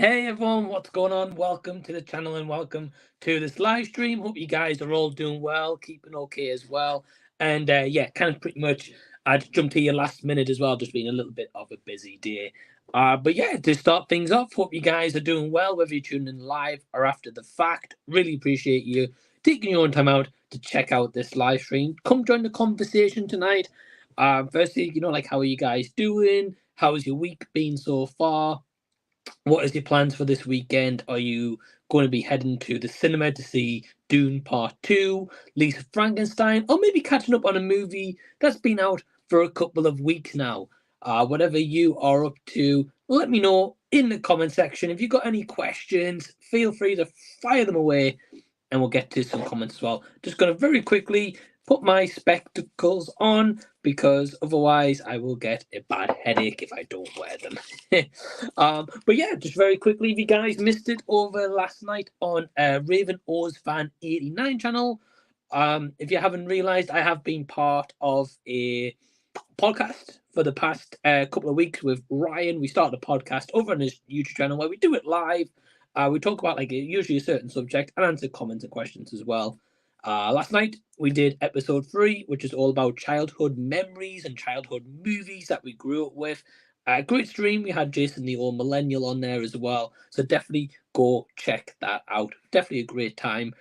Hey everyone, what's going on? Welcome to the channel and welcome to this live stream. Hope you guys are all doing well, keeping okay as well. And yeah, kind of pretty much I jumped here last minute as well, just being a little bit of a busy day. But yeah, to start things off, hope you guys are doing well, whether you're tuning in live or after the fact. Really appreciate you taking your own time out to check out this live stream. Come join the conversation tonight. Firstly, like how are you guys doing? How's your week been so far? What is your plans for this weekend? Are you going to be heading to the cinema to see Dune Part 2, Lisa Frankenstein, or maybe catching up on a movie that's been out for a couple of weeks now? Whatever you are up to, let me know in the comment section. If you've got any questions, feel free to fire them away and we'll get to some comments as well. Just going to very quickly put my spectacles on because otherwise I will get a bad headache if I don't wear them. But yeah, just very quickly, if you guys missed it over last night on Raven O's Fan 89 channel, if you haven't realised, I have been part of a podcast for the past couple of weeks with Ryan. We started a podcast over on his YouTube channel where we do it live. We talk about usually a certain subject and answer comments and questions as well. Last night we did episode 3, which is all about childhood memories and childhood movies that we grew up with. Great stream. We had Jason the Old Millennial on there as well, so definitely go check that out. Definitely a great time,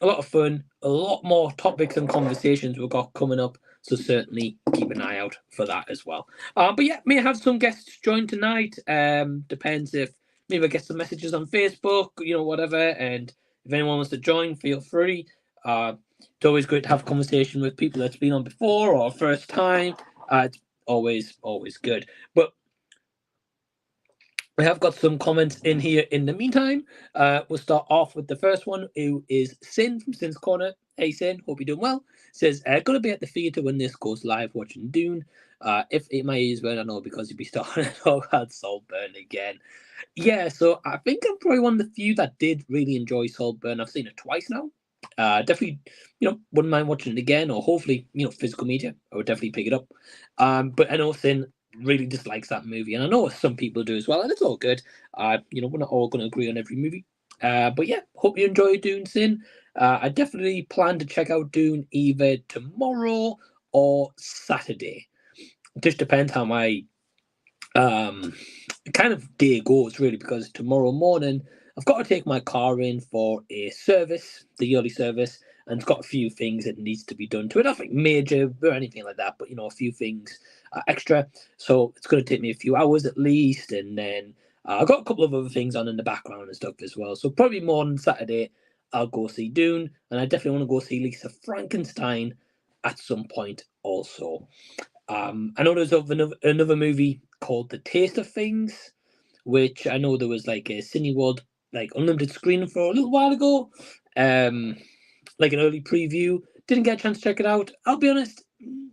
a lot of fun, a lot more topics and conversations we've got coming up, so certainly keep an eye out for that as well. But yeah, may have some guests join tonight. Depends if maybe I get some messages on Facebook, whatever, and if anyone wants to join, feel free. It's always great to have a conversation with people that's been on before or first time. It's always good. But we have got some comments in here in the meantime. We'll start off with the first one, who is Sin from Sin's Corner. Hey Sin, hope you're doing well. Says, gonna be at the theatre when this goes live watching Dune. If it my ears burn, I know because you'd be starting to talk about Saltburn again. Yeah, so I think I'm probably one of the few that did really enjoy Saltburn. I've seen it twice now. Definitely, wouldn't mind watching it again, or hopefully, physical media. I would definitely pick it up. But I know Sin really dislikes that movie, and I know some people do as well, and it's all good. We're not all going to agree on every movie. But yeah, hope you enjoy Dune, Sin. I definitely plan to check out Dune either tomorrow or Saturday. It just depends how my kind of day goes, really, because tomorrow morning I've got to take my car in for a service, the yearly service, and it's got a few things that needs to be done to it. Nothing major or anything like that, but a few things extra. So it's going to take me a few hours at least, and then I've got a couple of other things on in the background and stuff as well. So probably more on Saturday I'll go see Dune, and I definitely want to go see Lisa Frankenstein at some point also. I know there's another movie called The Taste of Things, which I know there was like a Cineworld unlimited screening for a little while ago, like an early preview. Didn't get a chance to check it out. I'll be honest,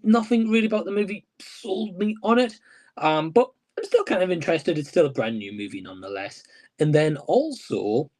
nothing really about the movie sold me on it, but I'm still kind of interested. It's still a brand new movie nonetheless. And then also,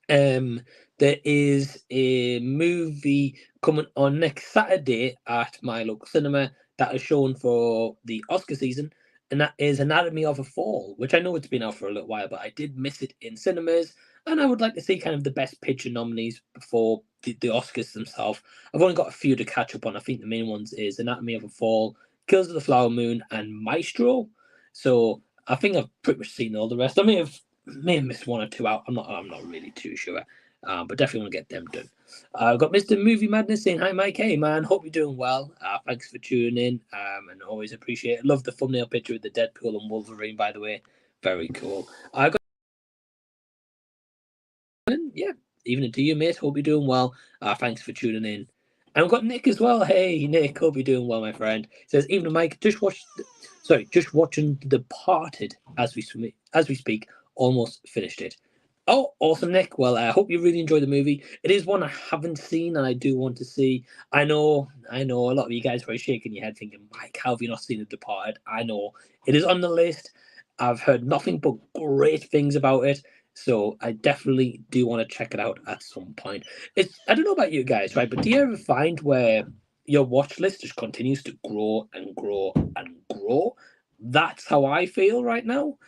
there is a movie coming on next Saturday at my local cinema that is shown for the Oscar season, and that is Anatomy of a Fall, which I know it's been out for a little while, but I did miss it in cinemas, and I would like to see kind of the Best Picture nominees before the Oscars themselves. I've only got a few to catch up on. I think the main ones is Anatomy of a Fall, Kills of the Flower Moon, and Maestro. So I think I've pretty much seen all the rest. I may have missed one or two out. I'm not really too sure. But definitely want to get them done. I've got Mr. Movie Madness saying, hi, Mike. Hey, man. Hope you're doing well. Thanks for tuning in. And always appreciate it. Love the thumbnail picture with the Deadpool and Wolverine, by the way. Very cool. I got yeah, evening to you, mate. Hope you're doing well. Thanks for tuning in. And we've got Nick as well. Hey, Nick. Hope you're doing well, my friend. Says, evening, Mike. Just watching The Departed as we speak. Almost finished it. Oh, awesome, Nick. Well, I hope you really enjoy the movie. It is one I haven't seen and I do want to see. I know a lot of you guys are shaking your head thinking, Mike, how have you not seen The Departed? I know. It is on the list. I've heard nothing but great things about it. So I definitely do want to check it out at some point. I don't know about you guys, right? But do you ever find where your watch list just continues to grow and grow and grow? That's how I feel right now.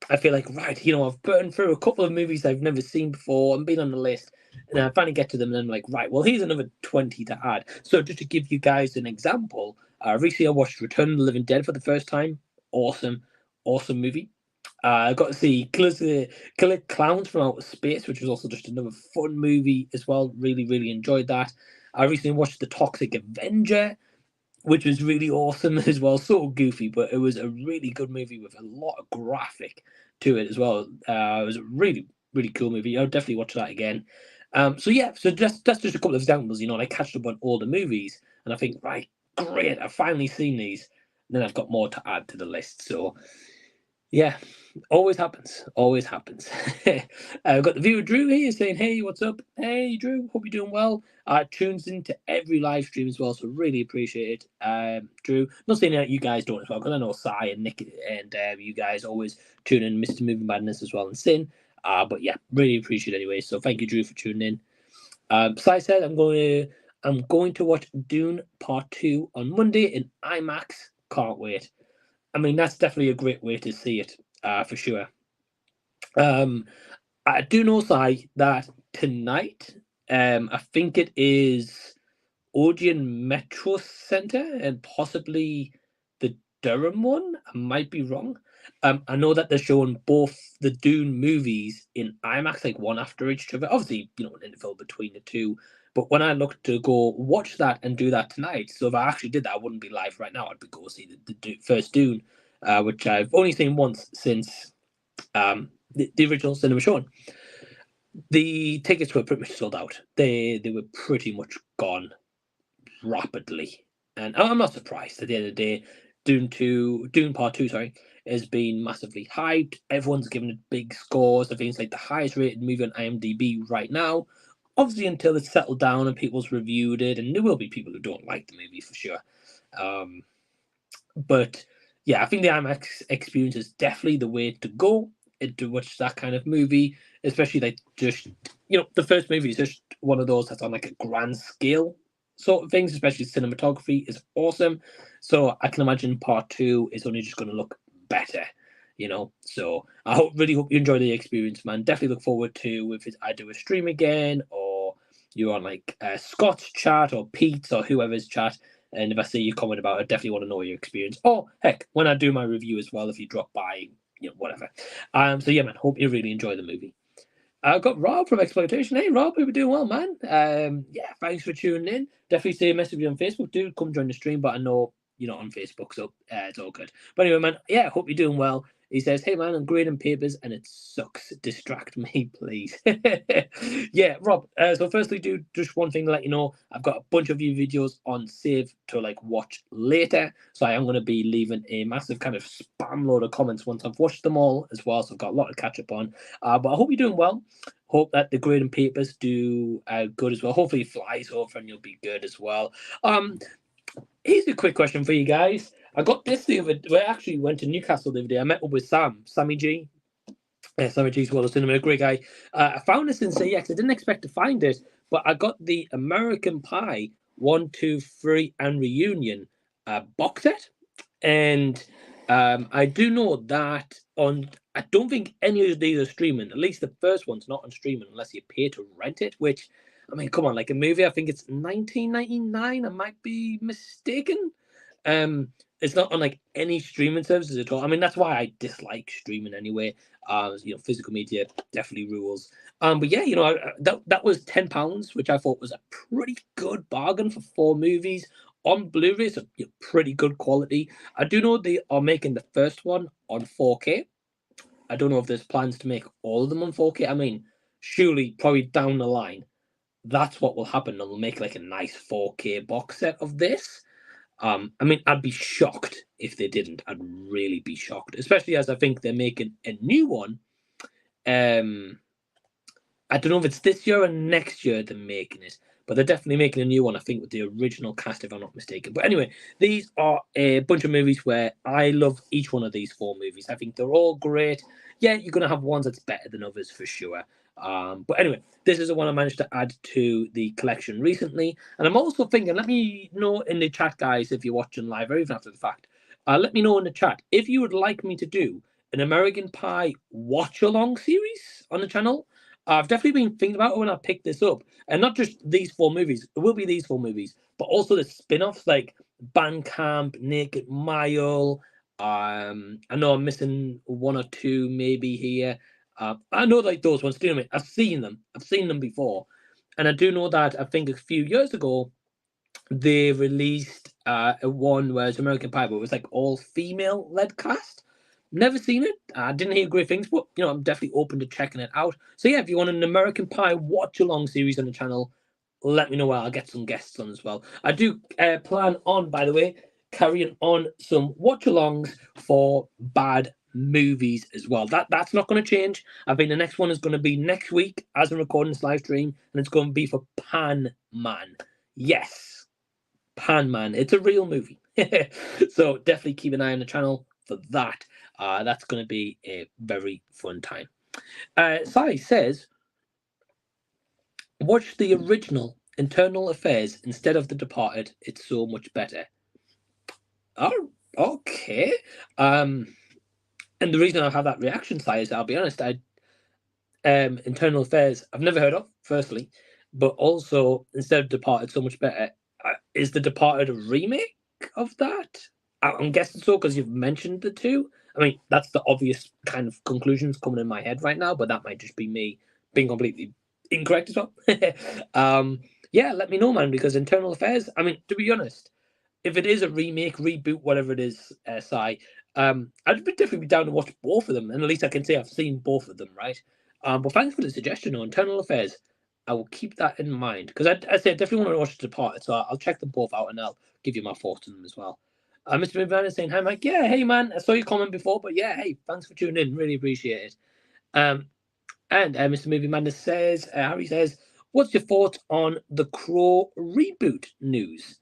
I feel like, right, I've burned through a couple of movies I've never seen before and been on the list. And I finally get to them and I'm like, right, well, here's another 20 to add. So just to give you guys an example, recently I watched Return of the Living Dead for the first time. Awesome, awesome movie. I got to see Killer Clowns from Outer Space, which was also just another fun movie as well. Really, really enjoyed that. I recently watched The Toxic Avenger, which was really awesome as well. So goofy, but it was a really good movie with a lot of graphic to it as well. It was a really, really cool movie. I'll definitely watch that again. So yeah, so that's just a couple of examples. I catched up on all the movies, and I think, right, great, I've finally seen these. And then I've got more to add to the list. So yeah, always happens. Always happens. I've got the viewer Drew here saying, "Hey, what's up? Hey, Drew, hope you're doing well." Tunes into every live stream as well, so really appreciate it. Drew, not saying that you guys don't as well, because I know Sai and Nick and you guys always tune in, Mr. Movie Madness as well, and Sin. But yeah, really appreciate it anyway. So thank you, Drew, for tuning in. Sai said, "I'm going to watch Dune Part 2 on Monday in IMAX. Can't wait." I mean, that's definitely a great way to see it, for sure. I do know, Si, that tonight, I think it is Odeon Metro Centre and possibly the Durham one. I might be wrong. I know that they're showing both the Dune movies in IMAX, like one after each other. Obviously, an interval between the two. But when I look to go watch that and do that tonight, so if I actually did that, I wouldn't be live right now. I'd be go see the first Dune, which I've only seen once since the original cinema showing. The tickets were pretty much sold out. They were pretty much gone rapidly, and I'm not surprised. At the end of the day, Dune Part 2, sorry, has been massively hyped. Everyone's given it big scores. I think it's like the highest rated movie on IMDb right now. Obviously, until it's settled down and people's reviewed it, and there will be people who don't like the movie for sure. But yeah, I think the IMAX experience is definitely the way to go to watch that kind of movie, especially like just the first movie is just one of those that's on like a grand scale sort of things, especially cinematography is awesome. So I can imagine Part 2 is only just going to look better. So I really hope you enjoy the experience, man. Definitely look forward to if I do a stream again, or you're on like Scott's chat or Pete's or whoever's chat. And if I see you comment about it, I definitely want to know your experience. Or heck, when I do my review as well, if you drop by, whatever. So yeah, man, hope you really enjoy the movie. I've got Rob from Exploitation. Hey, Rob, hope you're doing well, man. Yeah, thanks for tuning in. Definitely stay a message on Facebook, dude. Come join the stream, but I know you're not on Facebook, so it's all good. But anyway, man, yeah, hope you're doing well. He says, "Hey, man, I'm grading papers and it sucks. Distract me, please." Yeah, Rob. So firstly, dude, just one thing to let you know. I've got a bunch of your videos on save to watch later. So I am going to be leaving a massive kind of spam load of comments once I've watched them all as well. So I've got a lot to catch up on. But I hope you're doing well. Hope that the grading papers do good as well. Hopefully it flies over and you'll be good as well. Here's a quick question for you guys. I got this the other day. I actually went to Newcastle the other day. I met up with Sammy G. Sammy G's World of Cinema, a great guy. I found this in CX. I didn't expect to find it, but I got the American Pie 1, 2, 3 and Reunion box set. And I do know that I don't think any of these are streaming. At least the first one's not on streaming unless you pay to rent it, which, I mean, come on, like a movie, I think it's $19.99. I might be mistaken. It's not on like any streaming services at all. I mean, that's why I dislike streaming anyway. Physical media definitely rules. But yeah, that was £10, which I thought was a pretty good bargain for 4 movies on Blu-ray. So pretty good quality. I do know they are making the first one on 4K. I don't know if there's plans to make all of them on 4K. I mean, surely probably down the line, that's what will happen. They'll make like a nice 4K box set of this. I mean, I'd be shocked if they didn't. I'd really be shocked, especially as I think they're making a new one. I don't know if it's this year or next year they're making it, but they're definitely making a new one, I think, with the original cast, if I'm not mistaken. But anyway, these are a bunch of movies where I love each one of these 4 movies. I think they're all great. Yeah, you're going to have ones that's better than others for sure. But anyway, this is the one I managed to add to the collection recently. And I'm also thinking, let me know in the chat, guys, if you're watching live or even after the fact. Let me know in the chat if you would like me to do an American Pie watch-along series on the channel. I've definitely been thinking about it when I picked this up. And not just these 4 movies. It will be these 4 movies. But also the spin-offs like Bandcamp, Naked Mile. I know I'm missing 1 or 2 maybe here. I know like those ones. Do you know what I mean? I've seen them. I've seen them before. And I do know that I think a few years ago, they released a one where it's American Pie, but it was like all female led cast. Never seen it. I didn't hear great things, but I'm definitely open to checking it out. So yeah, if you want an American Pie watch along series on the channel, let me know. I'll get some guests on as well. I do plan on, by the way, carrying on some watch alongs for bad movies as well. That's not going to change. I think the next one is going to be next week as I'm recording this live stream, and it's going to be for Pan Man. Yes, Pan Man. It's a real movie. So definitely keep an eye on the channel for that. That's going to be a very fun time. Sai says, watch the original Internal Affairs instead of The Departed. It's so much better. Oh, okay. And the reason I have that reaction, Sai, is I'll be honest, Internal Affairs I've never heard of, firstly, but also instead of Departed, so much better. Is The Departed a remake of that? I'm guessing so because you've mentioned the two. I mean, that's the obvious kind of conclusions coming in my head right now, but that might just be me being completely incorrect as well. Yeah, let me know, man, because Internal Affairs, I mean, to be honest, if it is a remake, reboot, whatever it is, Sai, I'd definitely be down to watch both of them, and at least I can say I've seen both of them, right? But thanks for the suggestion on Internal Affairs. I will keep that in mind because I say I definitely want to watch The Departed, so I'll check them both out and I'll give you my thoughts on them as well. Mr. Movieman is saying, hi, Mike. Yeah, hey, man. I saw your comment before, but yeah, hey, thanks for tuning in. Really appreciate it. And Mr. Movie Madness says, Harry says, what's your thoughts on the Crow reboot news?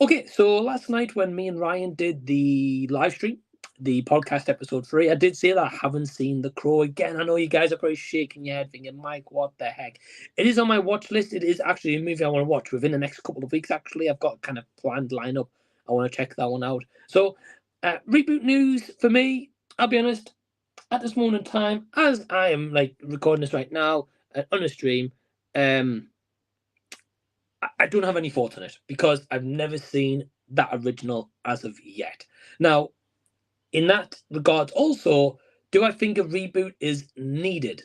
Okay, so last night when me and Ryan did the live stream, the podcast episode 3, I did say that I haven't seen The Crow again. I know you guys are probably shaking your head thinking, Mike, what the heck? It is on my watch list. It is actually a movie I want to watch within the next couple of weeks, actually. I've got kind of planned lineup. I want to check that one out. So, reboot news for me, I'll be honest, at this moment in time, as I am like recording this right now on a stream, I don't have any thoughts on it because I've never seen that original as of yet. Now, in that regard, also, do I think a reboot is needed?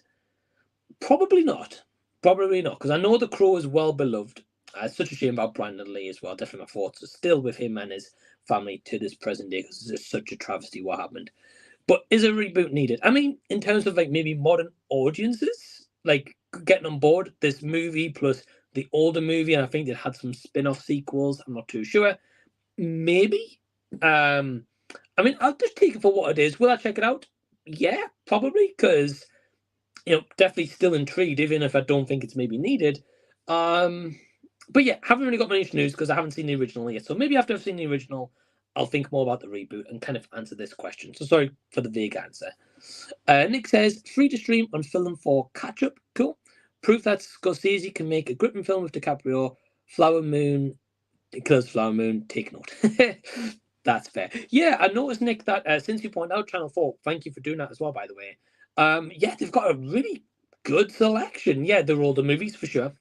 Probably not. Probably not, because I know The Crow is well beloved. It's such a shame about Brandon Lee as well. Definitely my thoughts are still with him and his family to this present day because it's such a travesty what happened. But is a reboot needed? I mean, in terms of like maybe modern audiences, like getting on board this movie plus the older movie, and I think it had some spin-off sequels. I'm not too sure. Maybe. I mean, I'll just take it for what it is. Will I check it out? Yeah, probably, because definitely still intrigued, even if I don't think it's maybe needed. But yeah, haven't really got much news because I haven't seen the original yet. So maybe after I've seen the original, I'll think more about the reboot and kind of answer this question. So sorry for the vague answer. Nick says, free to stream on Film for Catch Up. Cool. Proof that Scorsese can make a gripping film with DiCaprio. Flower Moon, Close Flower Moon, take note. That's fair. Yeah, I noticed, Nick, that since you pointed out Channel 4, thank you for doing that as well, by the way. Yeah, they've got a really good selection. Yeah, they're all the movies for sure.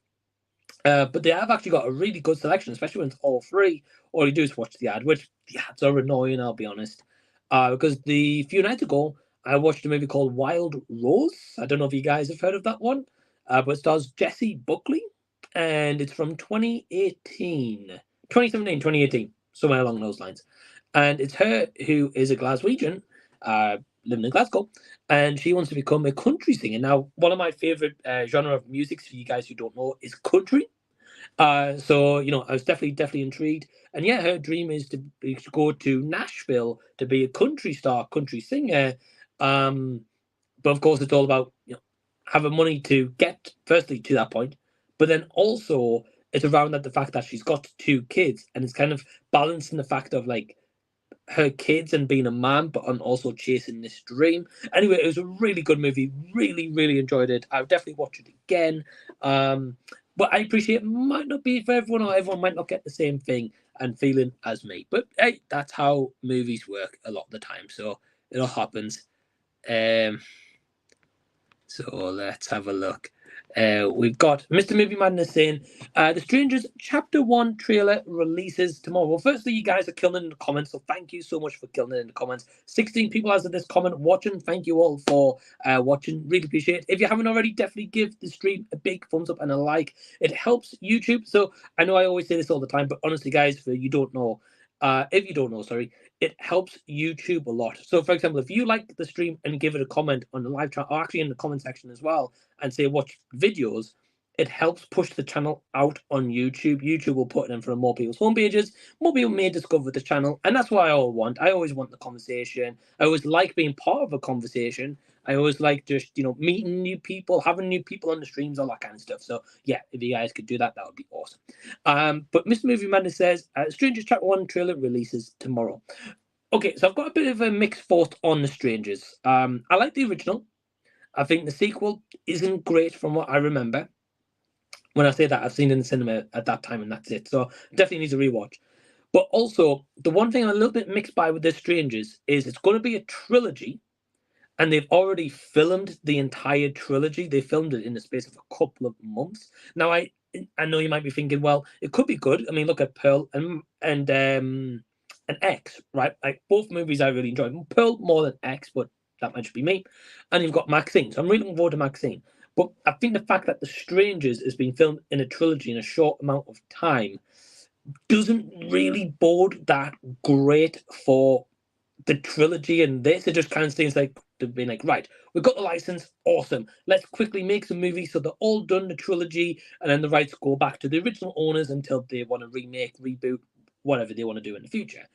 But they have actually got a really good selection, especially when it's all free. All you do is watch the ad, which the ads are annoying, I'll be honest. Because a few nights ago, I watched a movie called Wild Rose. I don't know if you guys have heard of that one, but it stars Jessie Buckley, and it's from 2017, 2018, somewhere along those lines. And it's her who is a Glaswegian, living in Glasgow, and she wants to become a country singer. Now, one of my favorite genre of music, for you guys who don't know, is country. So I was definitely intrigued, and yeah, her dream is to go to Nashville to be a country star, country singer. But of course, it's all about having money to get firstly to that point, but then also it's around that the fact that she's got 2 kids, and it's kind of balancing the fact of like her kids and being a man, but and also chasing this dream. Anyway, it was a really good movie. Really enjoyed it. I'll definitely watch it again. But I appreciate it might not be for everyone, or everyone might not get the same thing and feeling as me. But hey, that's how movies work a lot of the time. So it all happens. So let's have a look. We've got Mr. Movie Madness saying, The Strangers Chapter 1 trailer releases tomorrow. Well, firstly, you guys are killing it in the comments, so thank you so much for killing it in the comments. 16 people as of this comment watching. Thank you all for watching. Really appreciate it. If you haven't already, definitely give the stream a big thumbs up and a like. It helps YouTube. So I know I always say this all the time, but honestly, guys, if you don't know, it helps YouTube a lot. So, for example, if you like the stream and give it a comment on the live chat, or actually in the comment section as well, and say watch videos, it helps push the channel out on YouTube. YouTube will put it in front of more people's homepages. More people may discover the channel, and that's what I always want the conversation. I always like being part of a conversation. I always like just, meeting new people, having new people on the streams, all that kind of stuff. So, yeah, if you guys could do that, that would be awesome. But Mr. Movie Madness says, Strangers Chapter 1 trailer releases tomorrow. Okay, so I've got a bit of a mixed thought on The Strangers. I like the original. I think the sequel isn't great from what I remember. When I say that, I've seen it in the cinema at that time and that's it. So definitely need to rewatch. But also, the one thing I'm a little bit mixed by with The Strangers is it's going to be a trilogy, and they've already filmed the entire trilogy. They filmed it in the space of a couple of months. Now, I know you might be thinking, well, it could be good. I mean, look at Pearl and X, right? Like, both movies I really enjoyed. Pearl more than X, but that might just be me. And you've got Maxine. So I'm really looking forward to Maxine. But I think the fact that The Strangers is being filmed in a trilogy in a short amount of time doesn't really bode that great for the trilogy and this. It just kind of seems like they've been like, right, we've got the license, awesome. Let's quickly make some movies so they're all done, the trilogy, and then the rights go back to the original owners until they want to remake, reboot, whatever they want to do in the future.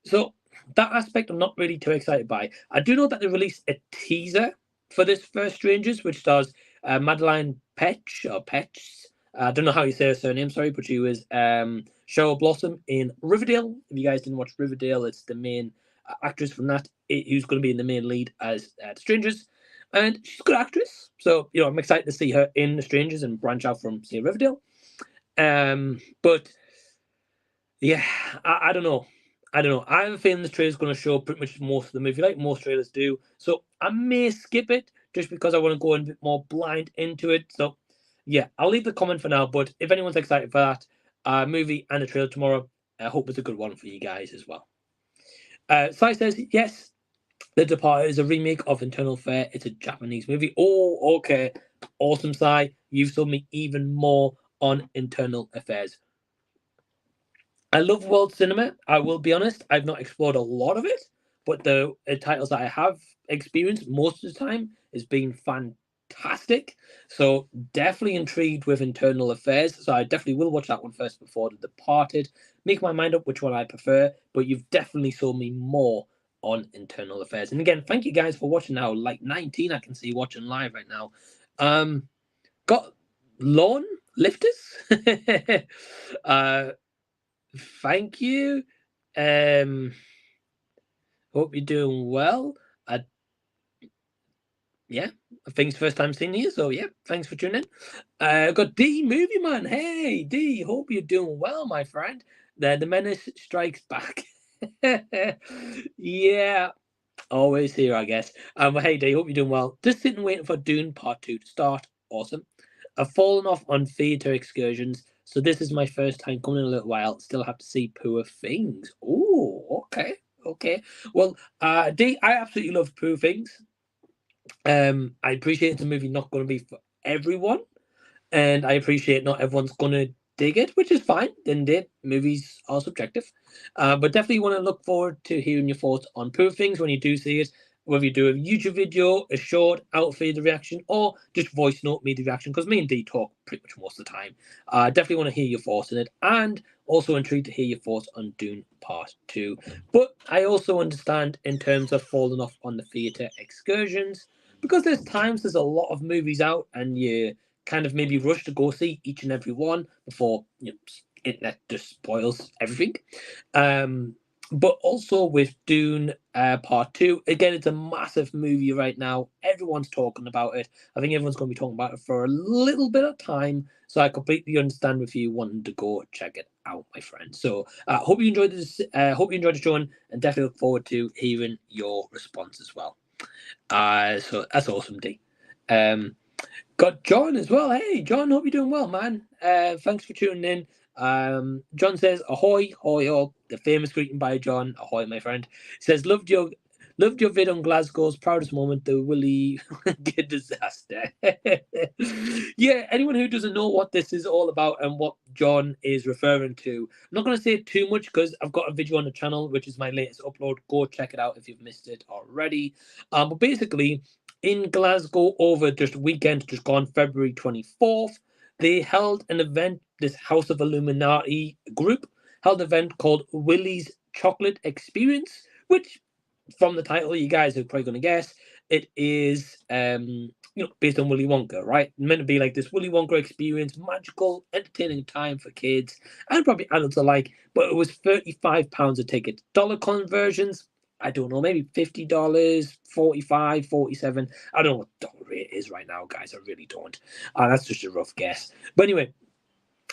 So that aspect I'm not really too excited by. I do know that they released a teaser for this first Strangers, which stars Madeline Petch. I don't know how you say her surname, sorry, but she was Cheryl Blossom in Riverdale. If you guys didn't watch Riverdale, it's the main actress from that who's going to be in the main lead as The Strangers. And she's a good actress. So, I'm excited to see her in The Strangers and branch out from, say, Riverdale. But, yeah, I don't know. I have a feeling this trailer is going to show pretty much most of the movie, like most trailers do. So I may skip it just because I want to go a bit more blind into it. So, yeah, I'll leave the comment for now. But if anyone's excited for that movie and the trailer tomorrow, I hope it's a good one for you guys as well. Sai says, yes, The Departed is a remake of Internal Affair. It's a Japanese movie. Oh, okay. Awesome, Sai. You've sold me even more on Internal Affairs. I love world cinema. I will be honest. I've not explored a lot of it, but the titles that I have experienced most of the time has been fantastic. So definitely intrigued with Internal Affairs. So I definitely will watch that one first before The Departed. Make my mind up which one I prefer, but you've definitely sold me more on Internal Affairs. And again, thank you guys for watching now. Like 19 I can see watching live right now. Got lawn lifters. Thank you. Hope you're doing well. Yeah, I think it's first time seeing you, so yeah, thanks for tuning in. Got D Movieman. Hey D, hope you're doing well, my friend. The menace strikes back. Yeah, always here, I guess. Hey D, hope you're doing well. Just sitting waiting for Dune Part 2 to start. Awesome. I've fallen off on theatre excursions, so this is my first time coming in a little while. Still have to see Poor Things. Oh, okay. Well, D, I absolutely love Poor Things. I appreciate it's a movie not going to be for everyone, and I appreciate not everyone's going to dig it, which is fine. Then movies are subjective, but definitely want to look forward to hearing your thoughts on Poor Things when you do see it. Whether you do a YouTube video, a short, out-of-feed reaction, or just voice note me the reaction, because me and D talk pretty much most of the time. Definitely want to hear your thoughts on it, and also intrigued to hear your thoughts on Dune Part 2. But I also understand in terms of falling off on the theatre excursions, because there's a lot of movies out, and you kind of maybe rush to go see each and every one before internet just spoils everything. But also with Dune Part 2, again, it's a massive movie right now. Everyone's talking about it. I think everyone's going to be talking about it for a little bit of time. So I completely understand if you wanting to go check it out, my friend. So hope you enjoyed this. Hope you enjoyed the show, and definitely look forward to hearing your response as well. So that's awesome, D. Got John as well. Hey, John, hope you're doing well, man. Thanks for tuning in. John says, ahoy, hoy, oh, the famous greeting by John. Ahoy, my friend. He says, loved your vid on Glasgow's proudest moment, the Willie Get disaster. Yeah, anyone who doesn't know what this is all about and what John is referring to, I'm not going to say too much because I've got a video on the channel, which is my latest upload. Go check it out if you've missed it already. But basically, in Glasgow over just weekend, just gone February 24th, they held an event, this House of Illuminati group held an event called Willie's Chocolate Experience, which from the title, you guys are probably going to guess, it is based on Willy Wonka, right? Meant to be like this Willy Wonka experience, magical, entertaining time for kids and probably adults alike, but it was £35 a ticket. Dollar conversions, I don't know, maybe $50, $45, $47. I don't know what dollar rate is right now, guys. I really don't. That's just a rough guess. But anyway,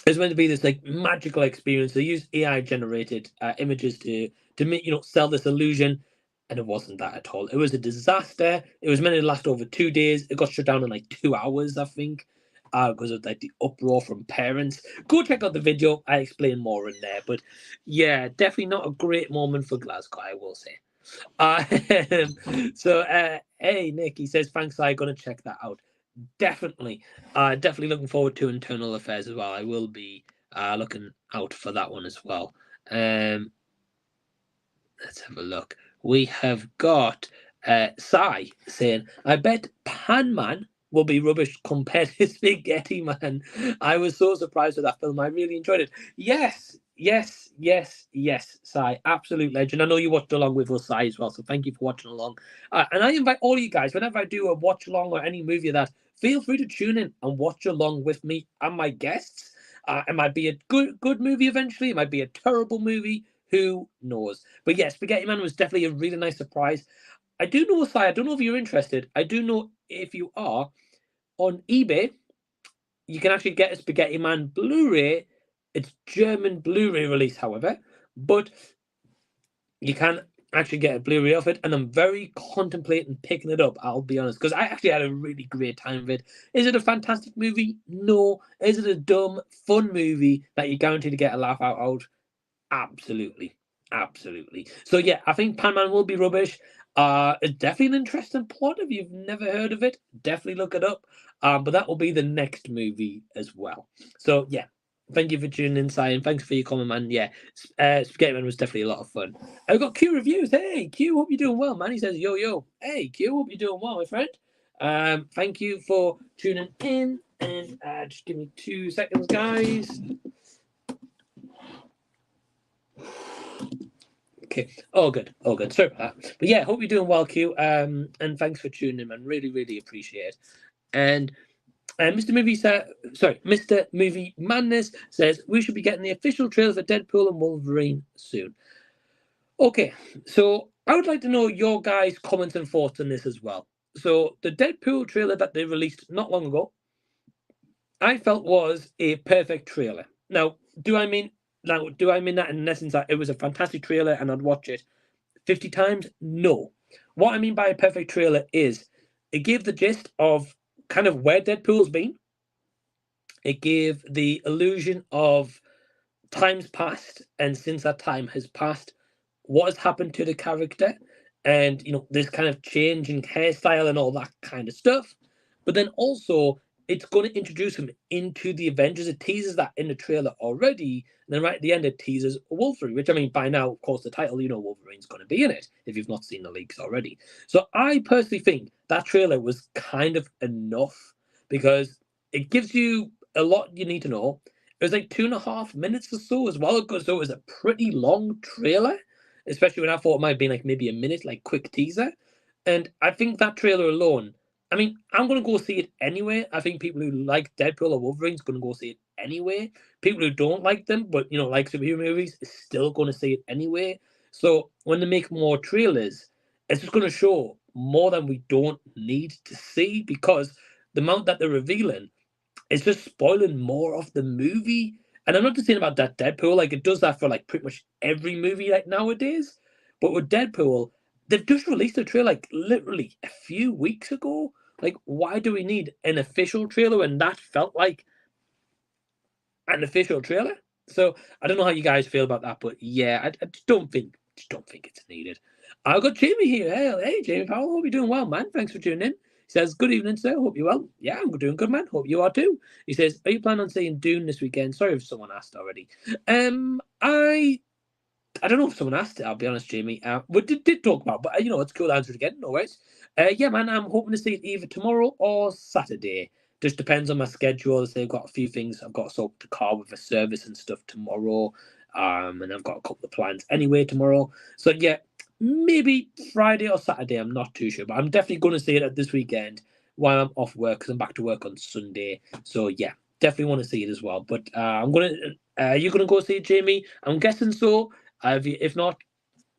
it's meant to be this like magical experience. They use AI generated images to make sell this illusion, and it wasn't that at all. It was a disaster. It was meant to last over 2 days. It got shut down in like 2 hours, I think, because of like the uproar from parents. Go check out the video. I explain more in there. But yeah, definitely not a great moment for Glasgow, I will say. Hey Nick, he says thanks. I'm gonna check that out. Definitely looking forward to Internal Affairs as well. I will be looking out for that one as well. Let's have a look. We have got Sai saying, I bet Pan Man will be rubbish compared to Spaghetti Man. I was so surprised with that film. I really enjoyed it. Yes, Sai, absolute legend. I know you watched along with us, Sai, as well, so thank you for watching along. And I invite all you guys, whenever I do a watch along or any movie of that, feel free to tune in and watch along with me and my guests. It might be a good movie eventually. It might be a terrible movie. Who knows? But yeah, Spaghetti Man was definitely a really nice surprise. I do know, Sai, I don't know if you're interested. I do know if you are, on eBay, you can actually get a Spaghetti Man Blu-ray. It's German Blu-ray release, however, but you can actually get a Blu-ray of it, and I'm very contemplating picking it up, I'll be honest, because I actually had a really great time with it. Is it a fantastic movie? No. Is it a dumb, fun movie that you're guaranteed to get a laugh out? Absolutely. So yeah, I think Pan Man will be rubbish. It's definitely an interesting plot. If you've never heard of it, definitely look it up. But that will be the next movie as well. So yeah, thank you for tuning in, Si, and thanks for your comment, man. Yeah, Spaghetti Man was definitely a lot of fun. I've got Q Reviews. Hey, Q, hope you're doing well, man. He says, yo. Hey, Q, hope you're doing well, my friend. Thank you for tuning in. And just give me 2 seconds, guys. Okay. All good. Sorry about that. But yeah, hope you're doing well, Q. And thanks for tuning in, man. Really appreciate it. And Mr. Movie Madness says we should be getting the official trailer for Deadpool and Wolverine soon. Okay, so I would like to know your guys' comments and thoughts on this as well. So the Deadpool trailer that they released not long ago, I felt was a perfect trailer. Now, do I mean that in essence that it was a fantastic trailer and I'd watch it 50 times? No. What I mean by a perfect trailer is it gave the gist of kind of where Deadpool's been. It gave the illusion of times past, and since that time has passed, what has happened to the character, and this kind of change in hairstyle and all that kind of stuff. But then also it's going to introduce him into the Avengers. It teases that in the trailer already, and then right at the end it teases Wolverine, which I mean, by now, of course, the title, Wolverine's going to be in it if you've not seen the leaks already. So I personally think that trailer was kind of enough because it gives you a lot you need to know. It was like 2.5 minutes or so as well, so it was a pretty long trailer, especially when I thought it might have been like maybe a minute, like quick teaser. And I think that trailer alone, I mean, I'm going to go see it anyway. I think people who like Deadpool or Wolverine's going to go see it anyway. People who don't like them, but, like superhero movies, is still going to see it anyway. So when they make more trailers, it's just going to show more than we don't need to see, because the amount that they're revealing is just spoiling more of the movie. And I'm not just saying about that Deadpool, like it does that for like pretty much every movie like nowadays. But with Deadpool, they've just released a trailer like literally a few weeks ago. Like, why do we need an official trailer when that felt like an official trailer? So I don't know how you guys feel about that, but yeah, I just don't think it's needed. I've got Jamie here. Hey, Jamie Powell, hope you're doing well, man. Thanks for tuning in. He says, "Good evening, sir. Hope you're well." Yeah, I'm doing good, man. Hope you are too. He says, "Are you planning on seeing Dune this weekend?" Sorry if someone asked already. I don't know if someone asked it, I'll be honest, Jamie. We did talk about, but it's cool to answer it again, no worries. Yeah, man, I'm hoping to see it either tomorrow or Saturday. Just depends on my schedule. As I've got a few things. I've got to sort the car with a service and stuff tomorrow. And I've got a couple of plans anyway tomorrow. So yeah, maybe Friday or Saturday. I'm not too sure, but I'm definitely going to see it at this weekend while I'm off work because I'm back to work on Sunday. So yeah, definitely want to see it as well. But I'm gonna. You're gonna go see it, Jamie? I'm guessing so. If not,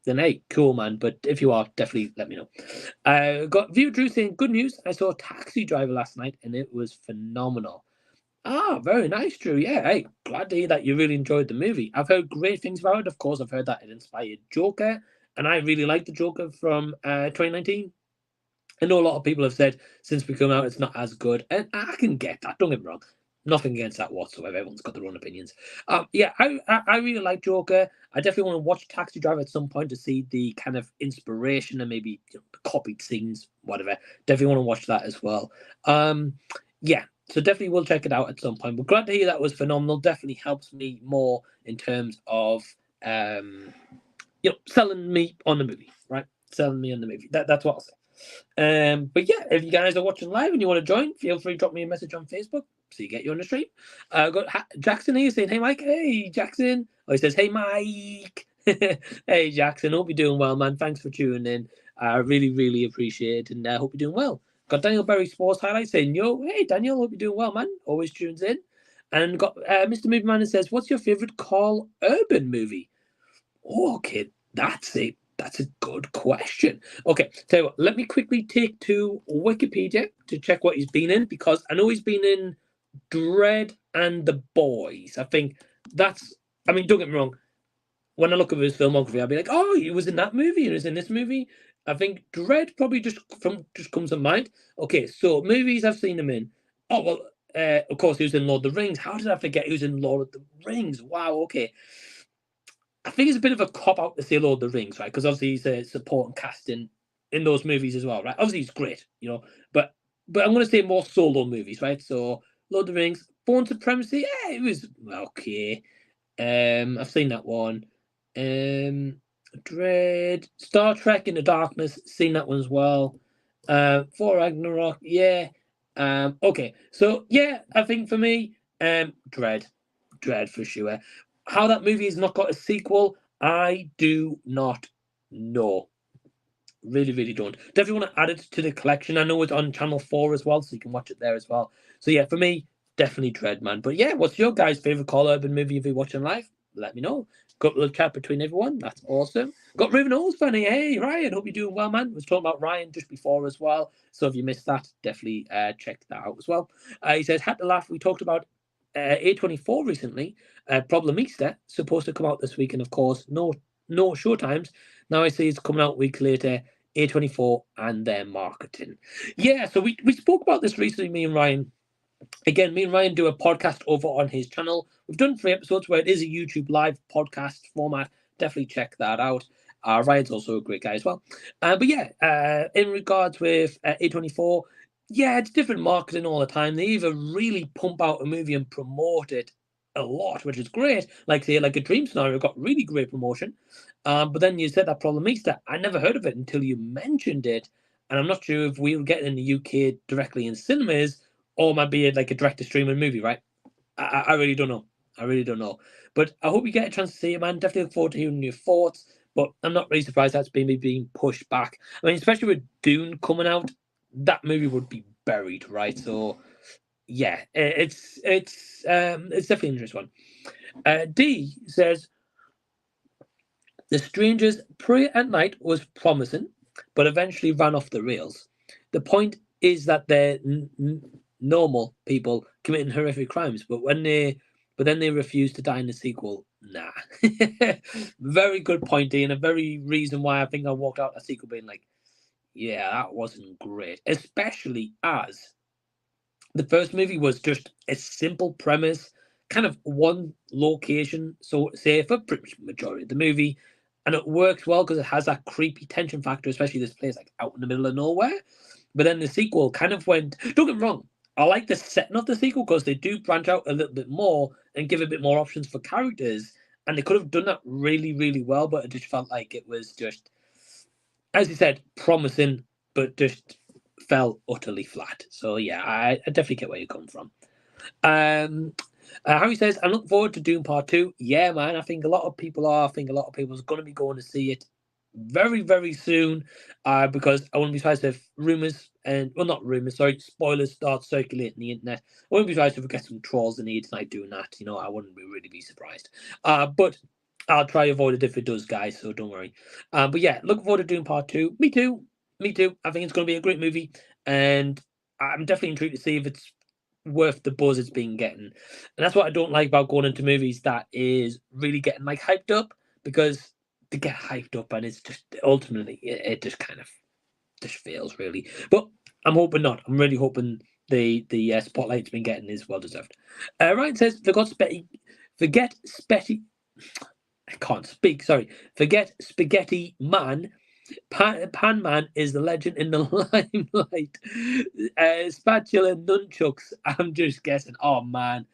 then hey, cool, man. But if you are, definitely let me know. Got View Drew saying, good news. I saw Taxi Driver last night and it was phenomenal. Ah, very nice, Drew. Yeah, hey, glad to hear that you really enjoyed the movie. I've heard great things about it. Of course, I've heard that it inspired Joker, and I really like the Joker from 2019. I know a lot of people have said since we come out it's not as good, and I can get that. Don't get me wrong. Nothing against that whatsoever. Everyone's got their own opinions. Yeah, I really like Joker. I definitely want to watch Taxi Driver at some point to see the kind of inspiration and maybe the copied scenes, whatever. Definitely want to watch that as well. Yeah, so definitely we'll check it out at some point. But glad to hear that was phenomenal. Definitely helps me more in terms of selling me on the movie, right? Selling me on the movie. That's what I'll say. But yeah, if you guys are watching live and you want to join, feel free to drop me a message on Facebook so you get you on the stream. Got Jackson here saying, "Hey Mike." Hey Jackson. Oh, he says, "Hey Mike." Hey Jackson, hope you're doing well, man. Thanks for tuning in. I really appreciate it, and I hope you're doing well. Got Daniel Berry Sports Highlights saying, "Yo, hey Daniel, hope you're doing well, man. Always tunes in." And got Mr. Movieman and says, "What's your favorite Carl Urban movie?" Oh, okay, that's a good question. Okay, tell you what, let me quickly take to Wikipedia to check what he's been in, because I know he's been in Dread and The Boys. I think don't get me wrong, when I look at his filmography, I'll be like, oh, he was in that movie and he was in this movie. I think Dread probably just comes to mind. Okay, so movies I've seen him in. Oh, well, of course, he was in Lord of the Rings. How did I forget he was in Lord of the Rings? Wow, okay. I think it's a bit of a cop out to say Lord of the Rings, right? Because obviously he's a supporting casting in those movies as well, right? Obviously he's great, but I'm going to say more solo movies, right? So Lord of the Rings, Born Supremacy, yeah, it was okay. I've seen that one. Dread, Star Trek Into Darkness, seen that one as well. For Ragnarok, yeah. Okay, so yeah, I think for me, Dread for sure. How that movie has not got a sequel, I do not know. Really don't. Definitely want to add it to the collection. I know it's on Channel 4 as well, so you can watch it there as well. So yeah, for me, definitely Dread, man. But yeah, what's your guys' favourite Carl Urban movie if you're watching live? Let me know. Got a little chat between everyone. That's awesome. Got Ruben Knowles funny. Hey, Ryan. Hope you're doing well, man. Was talking about Ryan just before as well. So if you missed that, definitely check that out as well. He says, had to laugh. We talked about A24 recently. Problemista, supposed to come out this week, and of course, no show times. Now I see it's coming out a week later. A24 and their marketing. Yeah, so we spoke about this recently, me and Ryan. Again, me and Ryan do a podcast over on his channel. We've done 3 episodes where it is a YouTube live podcast format. Definitely check that out. Ryan's also a great guy as well. But yeah, in regards with A24, yeah, it's different marketing all the time. They either really pump out a movie and promote it a lot, which is great. Like say, like a Dream Scenario got really great promotion. But then you said that Problemista. I never heard of it until you mentioned it. And I'm not sure if we'll get it in the UK directly in cinemas or might be like a direct-to-streaming movie, right? I really don't know. But I hope you get a chance to see it, man. Definitely look forward to hearing your thoughts. But I'm not really surprised that's being pushed back. I mean, especially with Dune coming out, that movie would be buried, right? So, yeah, it's definitely an interesting one. D says, The Stranger's Prayer at Night was promising, but eventually ran off the rails. The point is that they're normal people committing horrific crimes, but then they refuse to die in the sequel. nah. Very good point, Ian. A very reason why I think I walked out the sequel being like, yeah, that wasn't great. Especially as the first movie was just a simple premise, kind of one location, so to say, for pretty much the majority of the movie. And it works well because it has that creepy tension factor, especially this place like out in the middle of nowhere. But then the sequel kind of went, don't get me wrong, I like the setting of the sequel because they do branch out a little bit more and give a bit more options for characters. And they could have done that really, really well, but it just felt like it was just, as you said, promising, but just fell utterly flat. So yeah, I definitely get where you come from. Harry says, I'm looking forward to Doom Part 2. Yeah, man, I think a lot of people are. I think a lot of people are going to be going to see it very, very soon because I wouldn't be surprised if rumours and, well, not rumours, sorry, spoilers start circulating the internet. I wouldn't be surprised if we get some trolls in here tonight doing that. You know, I wouldn't really be surprised. But I'll try to avoid it if it does, guys, so don't worry. But yeah, looking forward to Doom Part 2. Me too. Me too. I think it's going to be a great movie, and I'm definitely intrigued to see if it's worth the buzz it's been getting. And that's what I don't like about going into movies that is really getting like hyped up, because to get hyped up and it's just ultimately it just kind of just fails really. But I'm hoping not. I'm really hoping the spotlight it's been getting is well deserved. Ryan says, forget Spetty. I can't speak. Sorry, forget Spaghetti Man. Pan Man is the legend in the limelight. Spatula nunchucks. I'm just guessing. Oh man,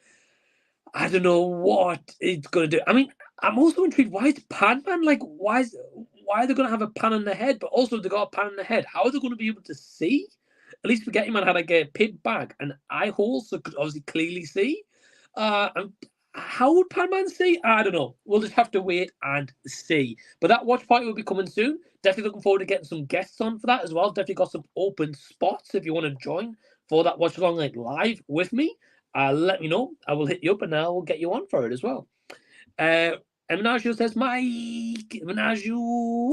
I don't know what it's gonna do. I mean, I'm also intrigued. Why is Pan Man like? Why are they gonna have a pan on the head? But also they got a pan on the head. How are they gonna be able to see? At least Spaghetti Man had like a pig bag and eye holes, so could obviously clearly see. How would Pan Man see? I don't know. We'll just have to wait and see. But that watch party will be coming soon. Definitely looking forward to getting some guests on for that as well. Definitely got some open spots if you want to join for that watch along like live with me. Let me know. I will hit you up and I will get you on for it as well. And Menagio says, Mike, Menagio.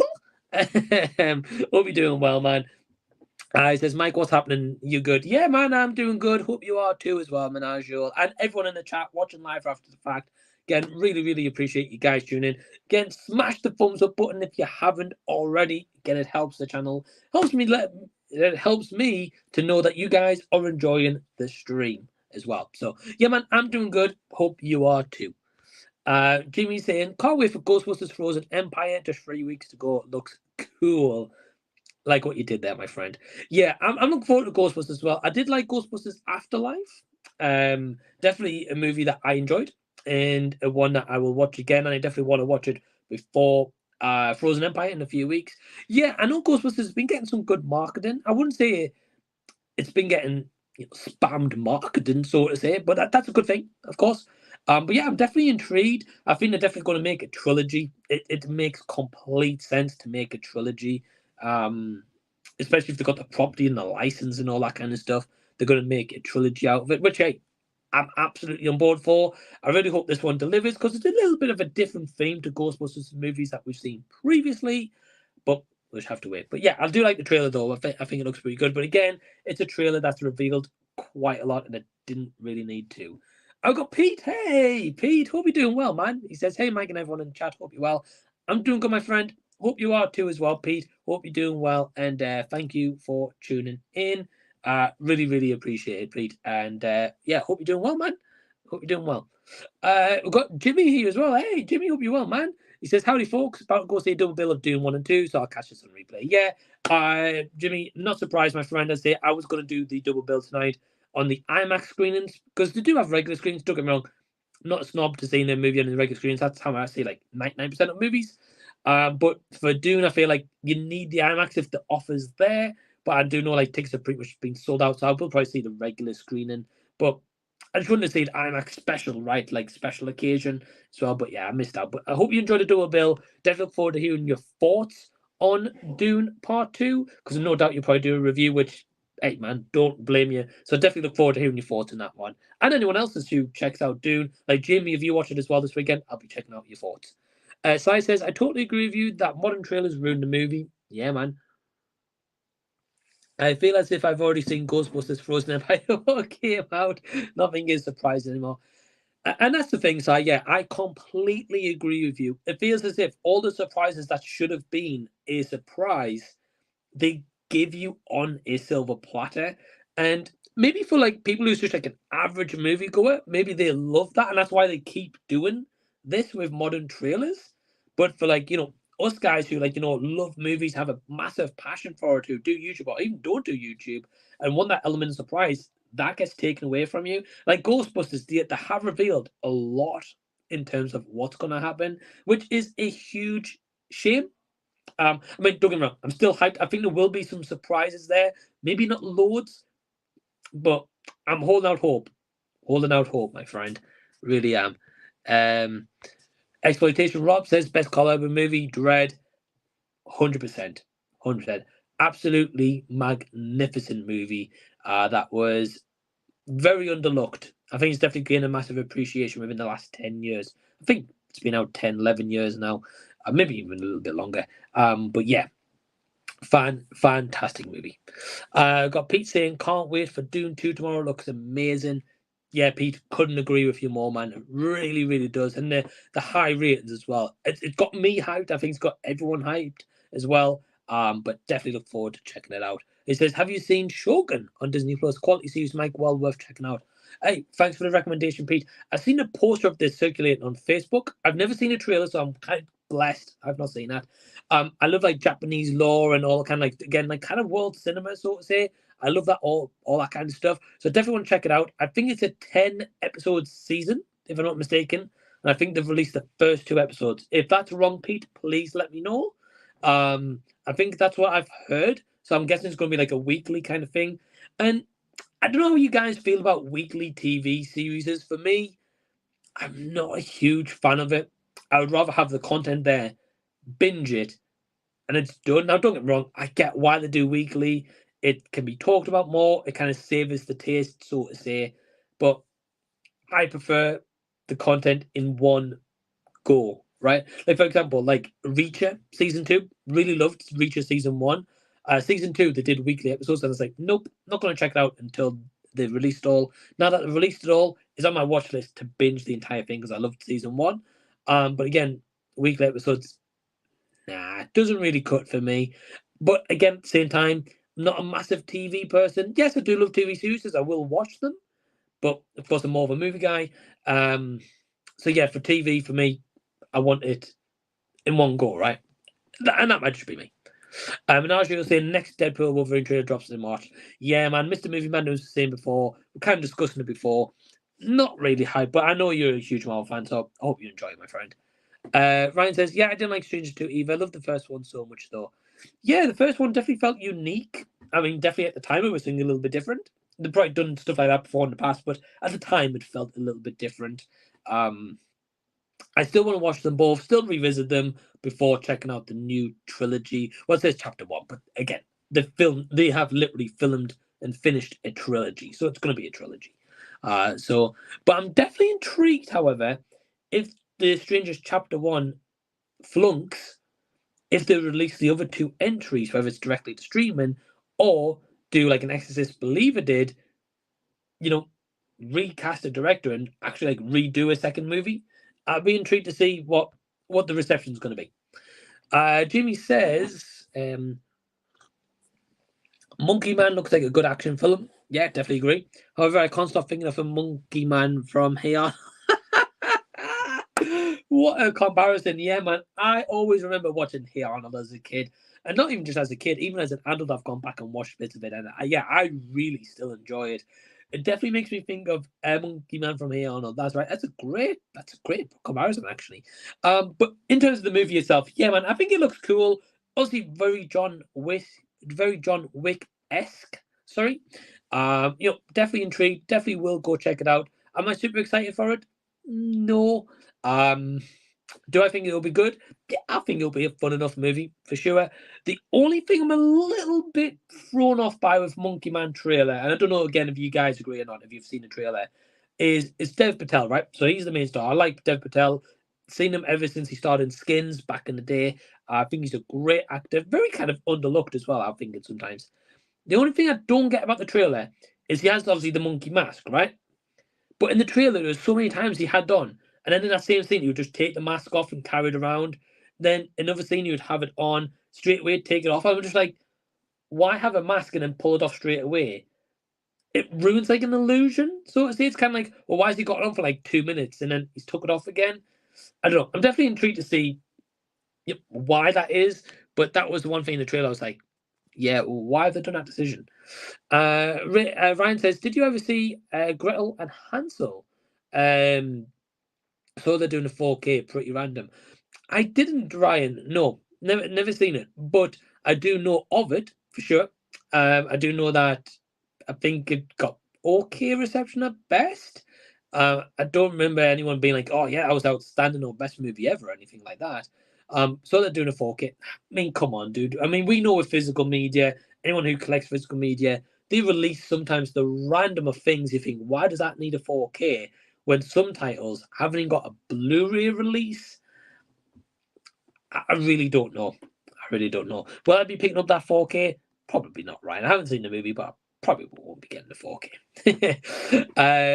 Hope you're doing well, man. He says, Mike, what's happening? You good? Yeah, man, I'm doing good. Hope you are too as well, Menagio. And everyone in the chat watching live after the fact. Again, really, really appreciate you guys tuning in. Again, smash the thumbs up button if you haven't already. Again, it helps the channel. It helps me to know that you guys are enjoying the stream as well. So, yeah, man, I'm doing good. Hope you are too. Jimmy's saying, can't wait for Ghostbusters Frozen Empire. Just 3 weeks to go. Looks cool. Like what you did there, my friend. Yeah, I'm looking forward to Ghostbusters as well. I did like Ghostbusters Afterlife. Definitely a movie that I enjoyed and one that I will watch again. And I definitely want to watch it before Frozen Empire in a few weeks. Yeah, I know Ghostbusters has been getting some good marketing. I wouldn't say it's been getting spammed marketing, so to say, but that's a good thing, of course. But yeah, I'm definitely intrigued. I think they're definitely going to make a trilogy. It makes complete sense to make a trilogy, especially if they've got the property and the license and all that kind of stuff. They're going to make a trilogy out of it, which, hey, I'm absolutely on board for. I really hope this one delivers because it's a little bit of a different theme to Ghostbusters movies that we've seen previously, but we'll just have to wait. But yeah, I do like the trailer though. I think it looks pretty good. But again, it's a trailer that's revealed quite a lot and it didn't really need to. I've got Pete. Hey, Pete. Hope you're doing well, man. He says, hey, Mike and everyone in the chat. Hope you're well. I'm doing good, my friend. Hope you are too as well, Pete. Hope you're doing well. And thank you for tuning in. Really, really appreciate it, Pete. And yeah, hope you're doing well, man. Hope you're doing well. We've got Jimmy here as well. Hey, Jimmy, hope you're well, man. He says, howdy, folks. About to go see a double bill of Doom 1 and 2, so I'll catch this on replay. Yeah, Jimmy, not surprised, my friend. I say I was going to do the double bill tonight on the IMAX screenings because they do have regular screens. Don't get me wrong. I'm not a snob to seeing their movie on the regular screens. That's how I see like 99% of movies. But for Dune, I feel like you need the IMAX if the offer's there. But I do know like tickets have pretty much been sold out, so I will probably see the regular screening. But I just wanted to see the IMAX special, right? Like special occasion as well. But yeah, I missed out. But I hope you enjoyed the double bill. Definitely look forward to hearing your thoughts on Dune Part 2. Because no doubt you'll probably do a review, which, hey man, don't blame you. So definitely look forward to hearing your thoughts on that one. And anyone else's who checks out Dune. Like Jamie, if you watch it as well this weekend, I'll be checking out your thoughts. Sai says, I totally agree with you that modern trailers ruined the movie. Yeah, man. I feel as if I've already seen Ghostbusters Frozen Empire came out. Nothing is surprising anymore. And that's the thing, Si. Yeah, I completely agree with you. It feels as if all the surprises that should have been a surprise, they give you on a silver platter. And maybe for like people who's just like an average moviegoer, maybe they love that, and that's why they keep doing this with modern trailers. But for like, us guys who like, love movies, have a massive passion for it, who do YouTube or even don't do YouTube, and want that element of surprise, that gets taken away from you. Like Ghostbusters, they have revealed a lot in terms of what's going to happen, which is a huge shame. I mean, don't get me wrong, I'm still hyped. I think there will be some surprises there. Maybe not loads, but I'm holding out hope. Holding out hope, my friend. Really am. Exploitation Rob says best call ever movie, Dread. 100%. 100%. Absolutely magnificent movie. That was very underlooked. I think it's definitely gained a massive appreciation within the last 10 years. I think it's been out 10, 11 years now. Maybe even a little bit longer. But yeah, fantastic movie. Got Pete saying, can't wait for Dune 2 tomorrow. Looks amazing. Yeah, Pete, couldn't agree with you more, man. It really, really does. And the high ratings as well. It got me hyped. I think it's got everyone hyped as well. But definitely look forward to checking it out. It says, have you seen Shogun on Disney Plus? Quality series, Mike, well worth checking out. Hey, thanks for the recommendation, Pete. I've seen a poster of this circulating on Facebook. I've never seen a trailer, so I'm kind of blessed. I've not seen that. I love like Japanese lore and all kind of like, again, like kind of world cinema, so to say. I love that all that kind of stuff. So definitely want to check it out. I think it's a 10-episode season, if I'm not mistaken. And I think they've released the first 2 episodes. If that's wrong, Pete, please let me know. I think that's what I've heard. So I'm guessing it's going to be like a weekly kind of thing. And I don't know how you guys feel about weekly TV series. For me, I'm not a huge fan of it. I would rather have the content there, binge it, and it's done. Now, don't get me wrong, I get why they do weekly. It can be talked about more. It kind of savors the taste, so to say. But I prefer the content in one go, right? Like, for example, like Reacher season 2, really loved Reacher season 1. Season 2, they did weekly episodes, and I was like, nope, not going to check it out until they released it all. Now that they've released it all, it's on my watch list to binge the entire thing because I loved season 1. But again, weekly episodes, nah, it doesn't really cut for me. But again, at the same time, I'm not a massive TV person. Yes, I do love TV series. I will watch them. But of course, I'm more of a movie guy. So yeah, for TV, for me, I want it in one go, right? And that might just be me. And as you were saying, next Deadpool Wolverine trailer drops in March. Yeah, man, Mr. Movie Man was saying before. We're kind of discussing it before. Not really hype, but I know you're a huge Marvel fan, so I hope you enjoy it, my friend. Ryan says, yeah, I didn't like Stranger 2 either. I loved the first one so much, though. Yeah, the first one definitely felt unique. I mean, definitely at the time it was something a little bit different. They've probably done stuff like that before in the past, but at the time it felt a little bit different. I still want to watch them both, still revisit them before checking out the new trilogy. Well, it says chapter 1, but again, they have literally filmed and finished a trilogy, so it's going to be a trilogy. But I'm definitely intrigued, however, if the Strangers chapter 1 flunks, if they release the other 2 entries, whether it's directly to streaming or do like an Exorcist Believer did, recast a director and actually like redo a second movie. I'd be intrigued to see what the reception is going to be. Jimmy says, Monkey Man looks like a good action film. Yeah, definitely agree. However, I can't stop thinking of a Monkey Man from here. What a comparison. Yeah, man. I always remember watching Hey Arnold as a kid. And not even just as a kid, even as an adult, I've gone back and watched bits of it. And I really still enjoy it. It definitely makes me think of Monkey Man from Hey Arnold. That's right. That's a great comparison, actually. But in terms of the movie itself, yeah, man, I think it looks cool. Obviously, very John Wick-esque. Sorry. Definitely intrigued. Definitely will go check it out. Am I super excited for it? No. Do I think it'll be good? Yeah, I think it'll be a fun enough movie for sure. The only thing I'm a little bit thrown off by with Monkey Man trailer, and I don't know again if you guys agree or not, if you've seen the trailer, is Dev Patel, right? So he's the main star. I like Dev Patel. Seen him ever since he started in Skins back in the day. I think he's a great actor, very kind of underlooked as well, I think sometimes. The only thing I don't get about the trailer is he has obviously the monkey mask, right? But in the trailer, there was so many times he had on, and then in that same scene, he would just take the mask off and carry it around. Then another scene, he would have it on straight away, take it off. I was just like, why have a mask and then pull it off straight away? It ruins like an illusion, so to say. It's kind of like, well, why has he got it on for like 2 minutes and then he's took it off again? I don't know. I'm definitely intrigued to see why that is, but that was the one thing in the trailer I was like, yeah, why have they done that decision? Ryan says, did you ever see Gretel and Hansel? So they're doing a 4K, pretty random. I didn't, Ryan. No, never seen it, but I do know of it for sure. I do know that I think it got okay reception at best. I don't remember anyone being like, "Oh yeah, that was outstanding" or "best movie ever" or anything like that. So they're doing a 4K. I mean, come on, dude. I mean, we know with physical media, anyone who collects physical media, they release sometimes the random of things. You think, why does that need a 4K when some titles haven't even got a Blu-ray release? I really don't know. I really don't know. Will I be picking up that 4K? Probably not, Ryan. I haven't seen the movie, but I probably won't be getting the 4K.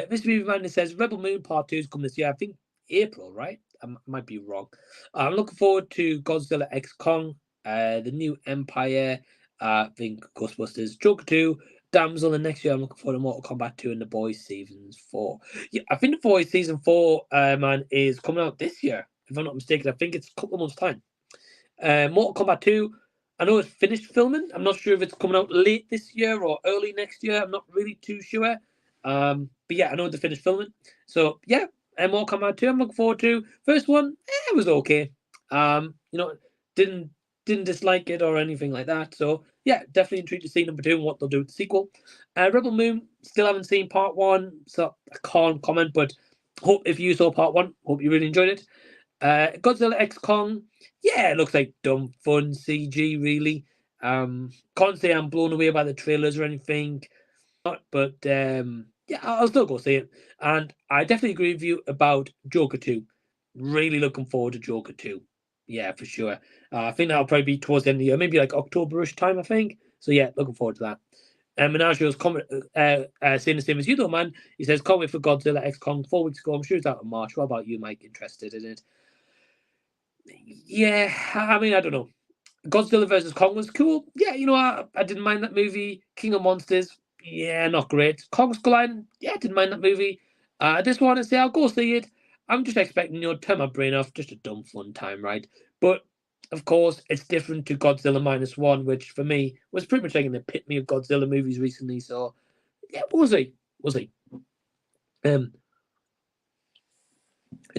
Mr. Movie Man says Rebel Moon Part 2 is coming this year. I think April, right? I might be wrong. I'm looking forward to Godzilla X Kong, the new Empire, I think Ghostbusters, Joker 2, Damsel, and next year I'm looking forward to Mortal Kombat 2 and The Boys Season 4. Yeah, I think The Boys Season 4, man, is coming out this year. If I'm not mistaken, I think it's a couple of months' time. Mortal Kombat 2, I know it's finished filming. I'm not sure if it's coming out late this year or early next year. I'm not really too sure. But yeah, I know it's finished filming. So yeah, Mortal Kombat 2, I'm looking forward to. First one, it was okay. Didn't dislike it or anything like that. So yeah, definitely intrigued to see number 2 and what they'll do with the sequel. Rebel Moon, still haven't seen part 1, so I can't comment, but hope if you saw part 1, hope you really enjoyed it. Godzilla X Kong, yeah, it looks like dumb fun CG, really. Can't say I'm blown away by the trailers or anything, but yeah, I'll still go see it. And I definitely agree with you about Joker 2. Really looking forward to Joker 2. Yeah, for sure. I think that'll probably be towards the end of the year, maybe like October-ish time, I think. So yeah, looking forward to that. Menagio's comment, saying the same as you, though, man. He says, can't wait for Godzilla X Kong 4 weeks ago. I'm sure it's out in March. What about you, Mike? Interested in it? Yeah, I mean, I don't know. Godzilla versus Kong was cool. Yeah, I didn't mind that movie. King of Monsters, yeah, not great. Kong Skull Island, yeah, didn't mind that movie. This one, I say I'll go see it. I'm just expecting, turn my brain off, just a dumb fun time, right? But of course, it's different to Godzilla -1, which for me was pretty much like an epitome of Godzilla movies recently. So yeah, we'll see. We'll see.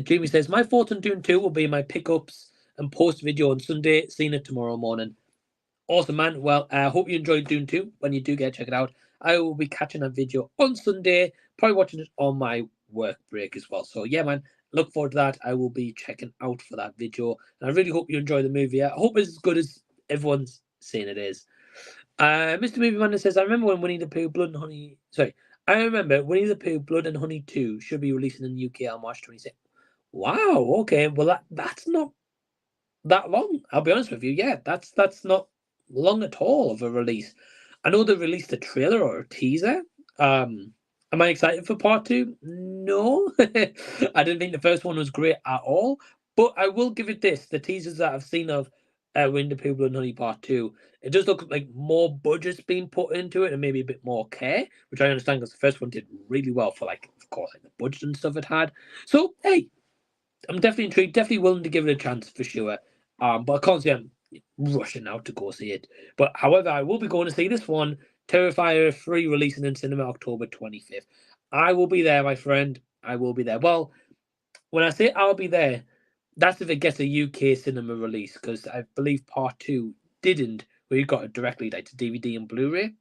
Jamie says, my thoughts on Dune 2 will be my pickups and post video on Sunday. Seeing it tomorrow morning. Awesome, man. Well, I hope you enjoyed Dune 2. When you do check it out, I will be catching that video on Sunday. Probably watching it on my work break as well. So, yeah, man, look forward to that. I will be checking out for that video. And I really hope you enjoy the movie. I hope it's as good as everyone's saying it is. Mr. Movie Man says, I remember when Winnie the Pooh, Blood and Honey... Sorry. I remember Winnie the Pooh, Blood and Honey 2 should be releasing in the UK on March 26th. Wow, okay. Well, that's not that long. I'll be honest with you. Yeah, that's not long at all of a release. I know they released a trailer or a teaser. Am I excited for part 2? No. I didn't think the first one was great at all. But I will give it this. The teasers that I've seen of Winnie the Pooh, Blood and Honey Part 2, it does look like more budget's being put into it and maybe a bit more care, which I understand because the first one did really well for, like, of course, like the budget and stuff it had. So, hey, I'm definitely intrigued, definitely willing to give it a chance for sure. But I can't say I'm rushing out to go see it. But however, I will be going to see this one, Terrifier 3, releasing in cinema October 25th. I will be there, my friend. I will be there. Well, when I say I'll be there, that's if it gets a UK cinema release, because I believe part 2 didn't, where you got it directly like to DVD and Blu-ray.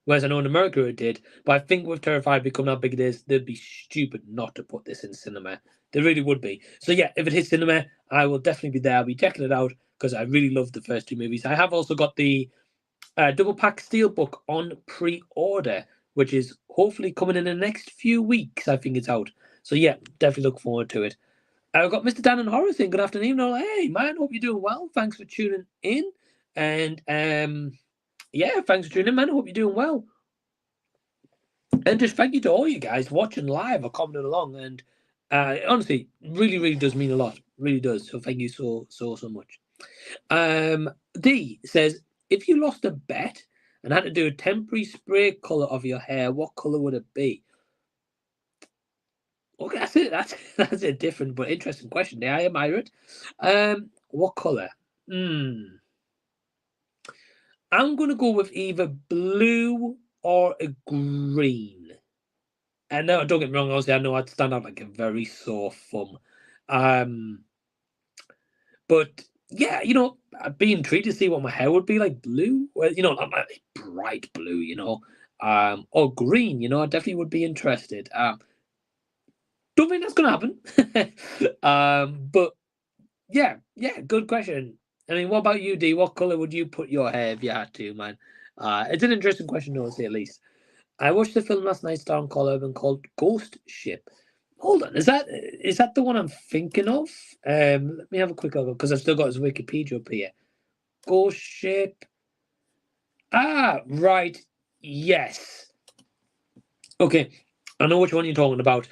Whereas I know in America it did, but I think with Terrifier becoming how big it is, they'd be stupid not to put this in cinema. They really would be. So yeah, if it hits cinema, I will definitely be there. I'll be checking it out because I really love the first 2 movies. I have also got the double pack steelbook on pre-order, which is hopefully coming in the next few weeks. I think it's out. So yeah, definitely look forward to it. I've got Mr. Dan and Horace saying good afternoon. Hey man, hope you're doing well. Thanks for tuning in. And yeah, thanks for tuning in, man. Hope you're doing well. And just thank you to all you guys watching live or commenting along. And honestly, really, really does mean a lot. Really does. So thank you so much. D says, if you lost a bet and had to do a temporary spray colour of your hair, what colour would it be? Okay, that's it. That's a different but interesting question. Yeah, I admire it. What colour? I'm gonna go with either blue or a green. And no, don't get me wrong, obviously I know I'd stand out like a very sore thumb. But yeah, I'd be intrigued to see what my hair would be like blue. Well, not like bright blue, or green, I definitely would be interested. Don't think that's gonna happen. But yeah, good question. I mean, what about you, D? What colour would you put your hair if you had to, man? It's an interesting question, honestly, at least. I watched the film last night starring Carl Urban called Ghost Ship. Hold on, is that the one I'm thinking of? Let me have a quick look because I've still got his Wikipedia up here. Ghost Ship. Ah, right. Yes. Okay, I know which one you're talking about.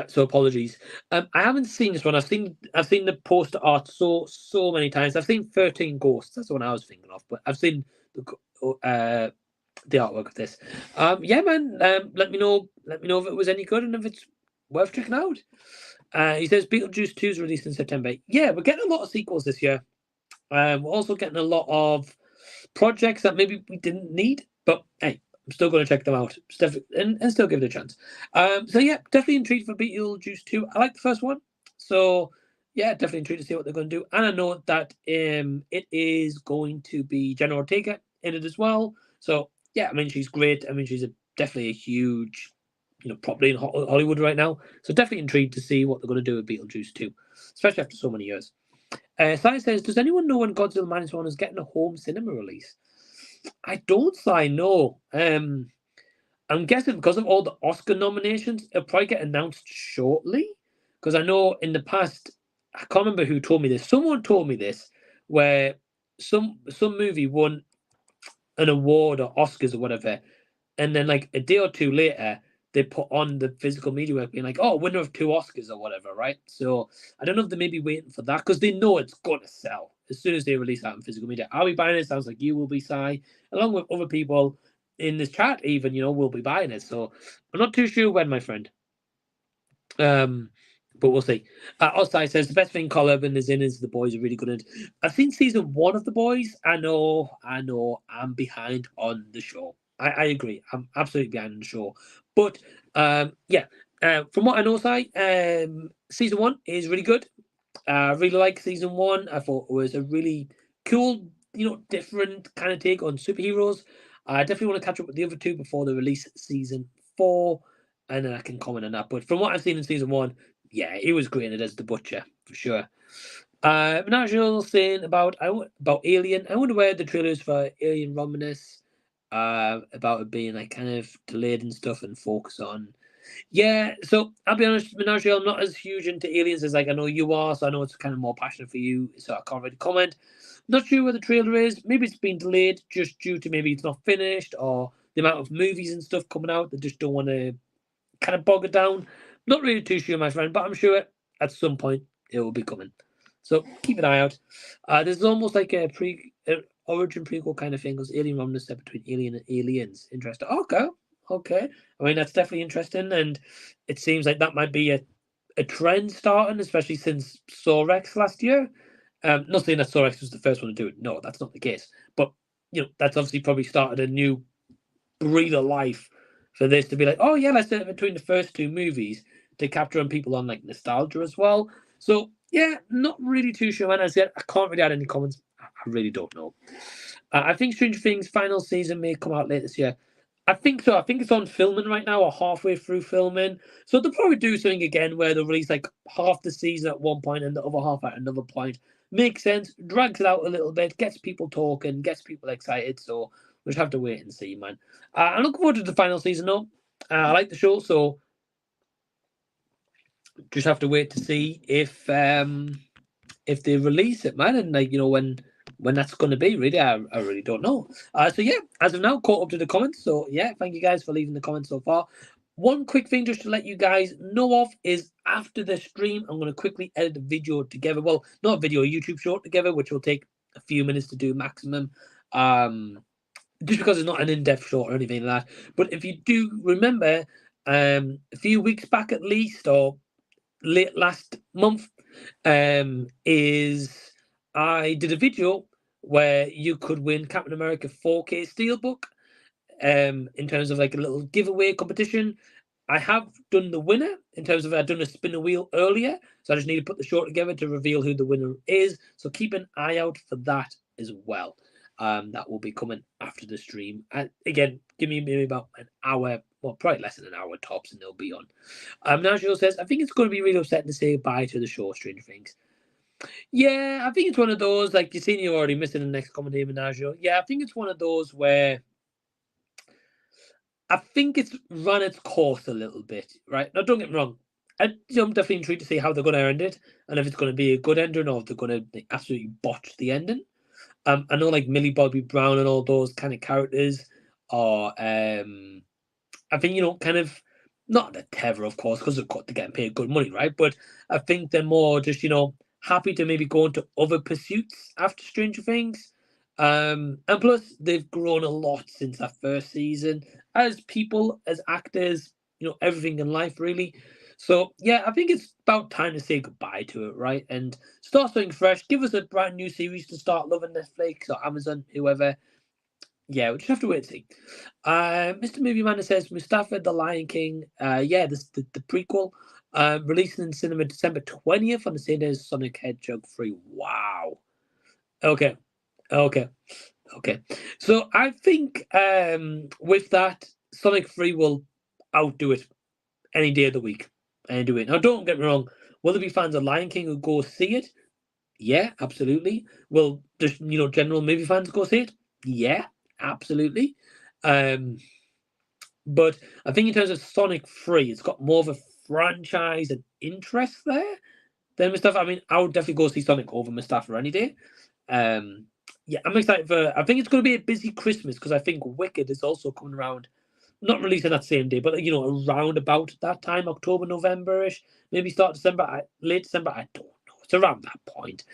So apologies. I haven't seen this one. I've seen the poster art so many times. I've seen 13 Ghosts. That's the one I was thinking of. But I've seen the artwork of this. Yeah, man. Let me know if it was any good and if it's worth checking out. He says Beetlejuice 2 is released in September. Yeah, we're getting a lot of sequels this year. We're also getting a lot of projects that maybe we didn't need, but hey, I'm still going to check them out and still give it a chance. So yeah, definitely intrigued for Beetlejuice 2. I like the first one, so yeah, definitely intrigued to see what they're going to do. And I know that it is going to be Jenna Ortega in it as well. So yeah, I mean she's great. I mean she's definitely a huge, property in Hollywood right now. So definitely intrigued to see what they're going to do with Beetlejuice 2, especially after so many years. Sai says, does anyone know when Godzilla Minus One is getting a home cinema release? I don't, Sai, know. I'm guessing because of all the Oscar nominations, it'll probably get announced shortly. Because I know in the past, I can't remember who told me this. Someone told me this, where some movie won an award or Oscars or whatever, and then like a day or two later, they put on the physical media work being like, oh, winner of 2 Oscars or whatever, right? So I don't know if they may be waiting for that because they know it's going to sell as soon as they release that in physical media. I'll be buying it. Sounds like you will be, Sai, along with other people in this chat, even, will be buying it. So I'm not too sure when, my friend. But we'll see. Osai says the best thing Carl Urban is in is The Boys are really good. I've seen season 1 of The Boys. I know. I'm behind on the show. I agree. I'm absolutely behind on the show. But yeah, from what I know, Sai, season 1 is really good. I really like season 1. I thought it was a really cool, different kind of take on superheroes. I definitely want to catch up with the other 2 before they release season 4, and then I can comment on that. But from what I've seen in season 1, yeah, it was graded as the Butcher for sure. Micheal saying about Alien. I wonder where the trailers for Alien Romulus, about it being like kind of delayed and stuff, and focus on. Yeah, so I'll be honest, Micheal, I'm not as huge into Aliens as like I know you are, so I know it's kind of more passionate for you, so I can't really comment. Not sure where the trailer is. Maybe it's been delayed just due to maybe it's not finished or the amount of movies and stuff coming out. They just don't want to kind of bog it down. Not really too sure, my friend, but I'm sure at some point it will be coming. So keep an eye out. There's almost like a origin prequel kind of thing because Alien Romulus step between Alien and Aliens. Interesting. Okay. I mean, that's definitely interesting, and it seems like that might be a trend starting, especially since Saw X last year. Not saying that Saw X was the first one to do it. No, that's not the case. But that's obviously probably started a new breathe of life for this to be like, oh yeah, let's do it between the first 2 movies to capture on people on like nostalgia as well. So yeah, not really too sure. And as yet, I can't really add any comments. I really don't know. I think Stranger Things final season may come out later this year. I think so. I think it's on filming right now or halfway through filming. So they'll probably do something again where they'll release like half the season at one point and the other half at another point. Makes sense, drags it out a little bit, gets people talking, gets people excited. So we'll just have to wait and see, man. I'm looking forward to the final season though. I like the show, so just have to wait to see if they release it, man, and like when when that's going to be, really, I really don't know. So yeah, as of now, caught up to the comments. So yeah, thank you guys for leaving the comments so far. One quick thing just to let you guys know of is after the stream, I'm going to quickly edit a video together. Well, not a video, a YouTube short together, which will take a few minutes to do maximum. Just because it's not an in-depth short or anything like that. But if you do remember, a few weeks back at least, or late last month, is I did a video where you could win Captain America 4K Steelbook in terms of like a little giveaway competition. I have done the winner in terms of I've done a spin a wheel earlier, so I just need to put the short together to reveal who the winner is. So keep an eye out for that as well. That will be coming after the stream. And again, give me maybe about an hour, well, probably less than an hour tops, and they'll be on. Nigel says, I think it's going to be really upsetting to say bye to the show, Stranger Things. Yeah, I think it's one of those, like, you've seen you already missing the next comment here, Nigel. Yeah, I think it's one of those where I think it's run its course a little bit, right? Now, don't get me wrong. I'm definitely intrigued to see how they're going to end it, and if it's going to be a good ending or if they're going to absolutely botch the ending. I know like Millie Bobby Brown and all those kind of characters are, I think, kind of not the tether, of course, because they're getting paid good money, right? But I think they're more just, happy to maybe go into other pursuits after Stranger Things. And plus, they've grown a lot since that first season as people, as actors, everything in life, really. So, yeah, I think it's about time to say goodbye to it, right? And start something fresh. Give us a brand new series to start loving, Netflix or Amazon, whoever. Yeah, we just have to wait and see. Mr. Movie Man says Mustafa the Lion King. Yeah, this the prequel. Releasing in cinema December 20th on the same day as Sonic Hedgehog 3. Wow. Okay. So I think with that, Sonic 3 will outdo it any day of the week. And do it. Now, don't get me wrong. Will there be fans of Lion King who go see it? Yeah, absolutely. Will just general movie fans go see it? Yeah, absolutely. But I think in terms of Sonic 3, it's got more of a franchise and interest there than Mustafa. I mean, I would definitely go see Sonic over Mustafa any day. Yeah, I'm excited for. I think it's going to be a busy Christmas because I think Wicked is also coming around. Not releasing that same day, but around about that time, October, November-ish, maybe start December, late December. I don't know. It's around that point.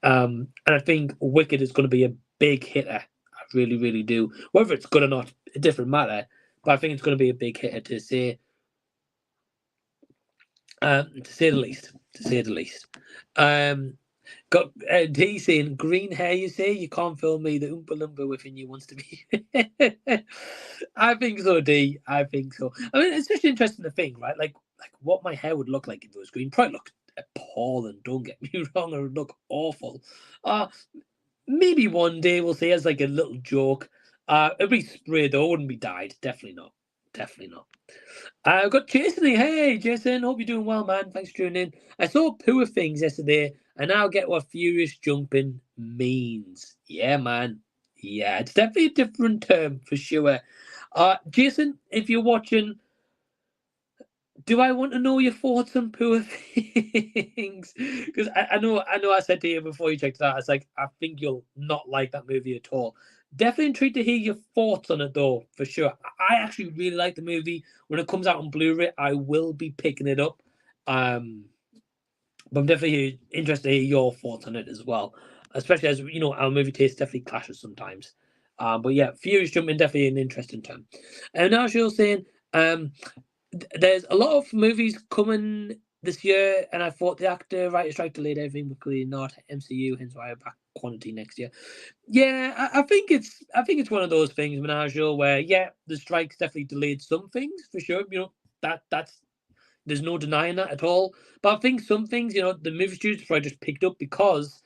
And I think Wicked is going to be a big hitter. I really, really do. Whether it's good or not, a different matter. But I think it's going to be a big hitter to say the least. To say the least. Got D saying green hair. You say you can't film me. The Oompa Loompa within you wants to be. I think so, D. I think so. I mean, it's just interesting to think, right? Like what my hair would look like if it was green. Probably look appalling. Don't get me wrong. It would look awful. Maybe one day we'll see as like a little joke. It'd be sprayed though. It wouldn't be dyed. Definitely not. Definitely not. I've got Jason here. Hey, Jason. Hope you're doing well, man. Thanks for tuning in. I saw Poor Things yesterday, and now get what furious jumping means. Yeah, man. Yeah, it's definitely a different term for sure. Jason, if you're watching, do I want to know your thoughts on Poor Things? Because I know I said to you before you checked it out, it's like, I think you'll not like that movie at all. Definitely intrigued to hear your thoughts on it, though, for sure. I actually really like the movie. When it comes out on Blu-ray, I will be picking it up. But I'm definitely interested to hear your thoughts on it as well, especially as our movie taste definitely clashes sometimes. But yeah, Furious Jumping definitely an interesting term. And now she's saying, there's a lot of movies coming this year, and I thought the actor writer strike delayed everything, but clearly not MCU, hence why I'm back quantity next year. Yeah, I think it's one of those things, Menagel, where the strike's definitely delayed some things for sure. That's there's no denying that at all. But I think some things, the movie studios probably just picked up because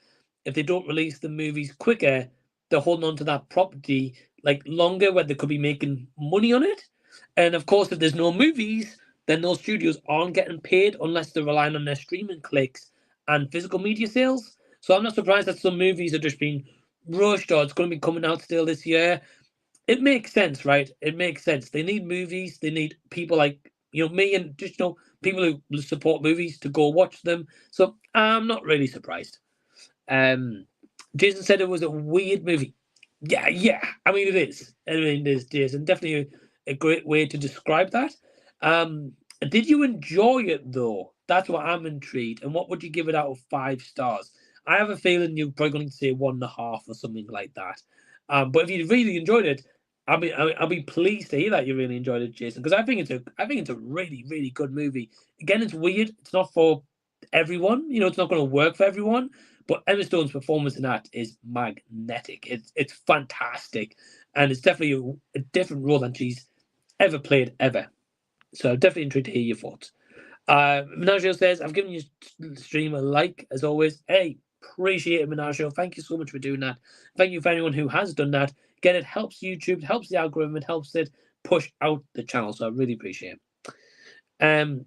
if they don't release the movies quicker, they're holding on to that property like longer, where they could be making money on it. And of course, if there's no movies, then those studios aren't getting paid unless they're relying on their streaming clicks and physical media sales. So I'm not surprised that some movies are just being rushed or it's going to be coming out still this year. It makes sense, right? It makes sense. They need movies. They need people like me and just people who support movies to go watch them. So I'm not really surprised. Jason said it was a weird movie. Yeah. I mean, it is. I mean, it is, Jason. Definitely a great way to describe that. Did you enjoy it, though? That's what I'm intrigued. And what would you give it out of 5 stars? I have a feeling you're probably going to say 1.5 or something like that. But if you really enjoyed it, I'll be pleased to hear that you really enjoyed it, Jason, because I think it's a really, really good movie. Again, it's weird. It's not for everyone. It's not going to work for everyone. But Emma Stone's performance in that is magnetic. It's fantastic, and it's definitely a different role than she's ever played ever. So definitely intrigued to hear your thoughts. Menagio says, I've given your stream a like, as always. Hey, appreciate it, Menagio. Thank you so much for doing that. Thank you for anyone who has done that. Again, it helps YouTube, it helps the algorithm, it helps it push out the channel. So I really appreciate it.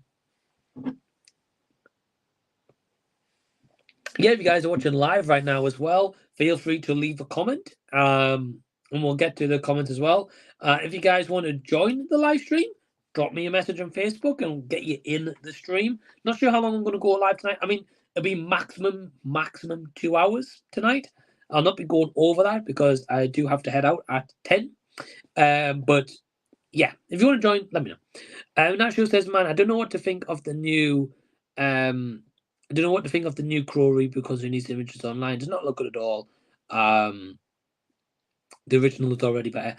Yeah, if you guys are watching live right now as well, feel free to leave a comment. And we'll get to the comments as well. If you guys want to join the live stream, drop me a message on Facebook and we'll get you in the stream. Not sure how long I'm going to go live tonight. I mean, it'll be maximum 2 hours tonight. I'll not be going over that because I do have to head out at 10. But yeah, if you want to join, let me know. Nacho says, man, I don't know what to think of the new I don't know what to think of the new Crowry because we need images online. It does not look good at all. The original is already better.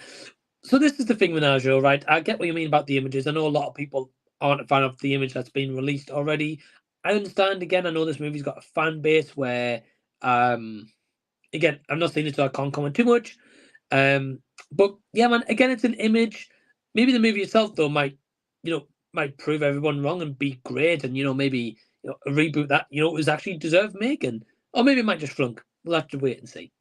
So this is the thing with Najo, right? I get what you mean about the images. I know a lot of people aren't a fan of the image that's been released already. I understand. Again, I know this movie's got a fan base where, again, I'm not saying it, so I can't comment too much. But yeah, man, again, it's an image. Maybe the movie itself, though, might prove everyone wrong and be great, and maybe a reboot that it was actually deserved making, or maybe it might just flunk. We'll have to wait and see.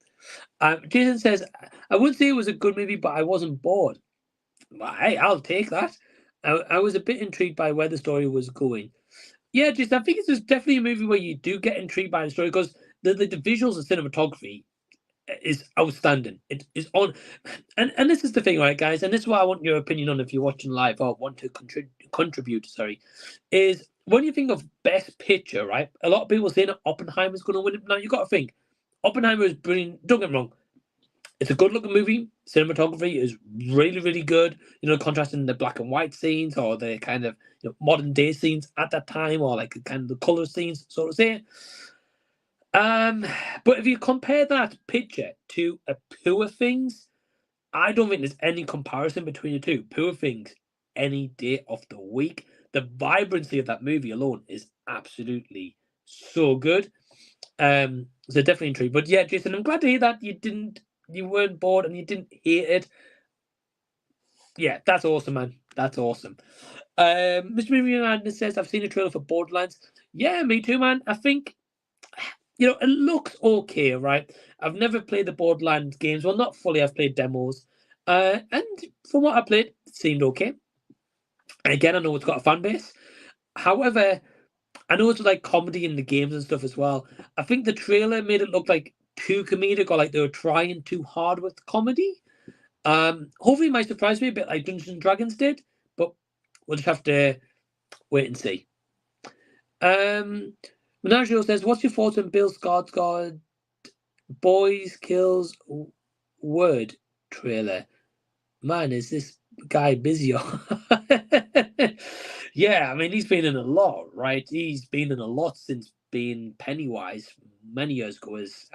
Jason says, I would say it was a good movie, but I wasn't bored. Hey, I'll take that. I was a bit intrigued by where the story was going. Yeah, Jason, I think it's definitely a movie where you do get intrigued by the story because the visuals and cinematography is outstanding. It is on, and this is the thing, right, guys? And this is what I want your opinion on if you're watching live or want to contribute. Sorry, is when you think of best picture, right? A lot of people saying that Oppenheimer's going to win it. Now you got to think, Oppenheimer is brilliant. Don't get me wrong. It's a good-looking movie. Cinematography is really, really good. Contrasting the black and white scenes or the kind of modern-day scenes at that time, or like kind of the color scenes, so to say. But if you compare that picture to a Poor Things, I don't think there's any comparison between the two. Poor Things, any day of the week. The vibrancy of that movie alone is absolutely so good. So definitely intrigued. But yeah, Jason, I'm glad to hear that you weren't bored and you didn't hate it. Yeah, that's awesome, man. That's awesome. Mr. Movie says, I've seen a trailer for Borderlands. Yeah, me too, man. I think it looks okay, right? I've never played the Borderlands games. Well, not fully. I've played demos. And from what I played, it seemed okay. And again, I know it's got a fan base. However, I know it's like comedy in the games and stuff as well. I think the trailer made it look like too comedic or like they were trying too hard with comedy. Hopefully it might surprise me a bit like Dungeons and Dragons did, but we'll just have to wait and see. Menagio says, what's your thoughts on Bill Skarsgård Boys Kills Word trailer? Man, is this guy busy? Yeah, I mean, he's been in a lot, right? He's been in a lot since being Pennywise many years ago as,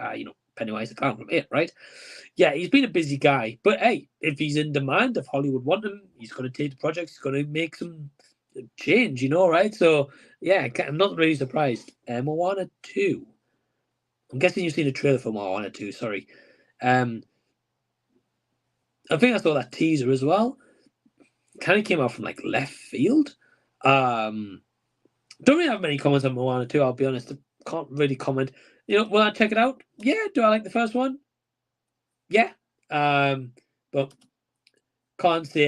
Pennywise the Clown from It, right? Yeah, he's been a busy guy. But hey, if he's in demand, if Hollywood want him, he's going to take the project, he's going to make some change, right? So, yeah, I'm not really surprised. Moana 2. I'm guessing you've seen a trailer for Moana 2, sorry. I think I saw that teaser as well. Kind of came out from like left field. Don't really have many comments on Moana 2, I'll be honest. I can't really comment. Will I check it out? Yeah. Do I like the first one? Yeah. But can't say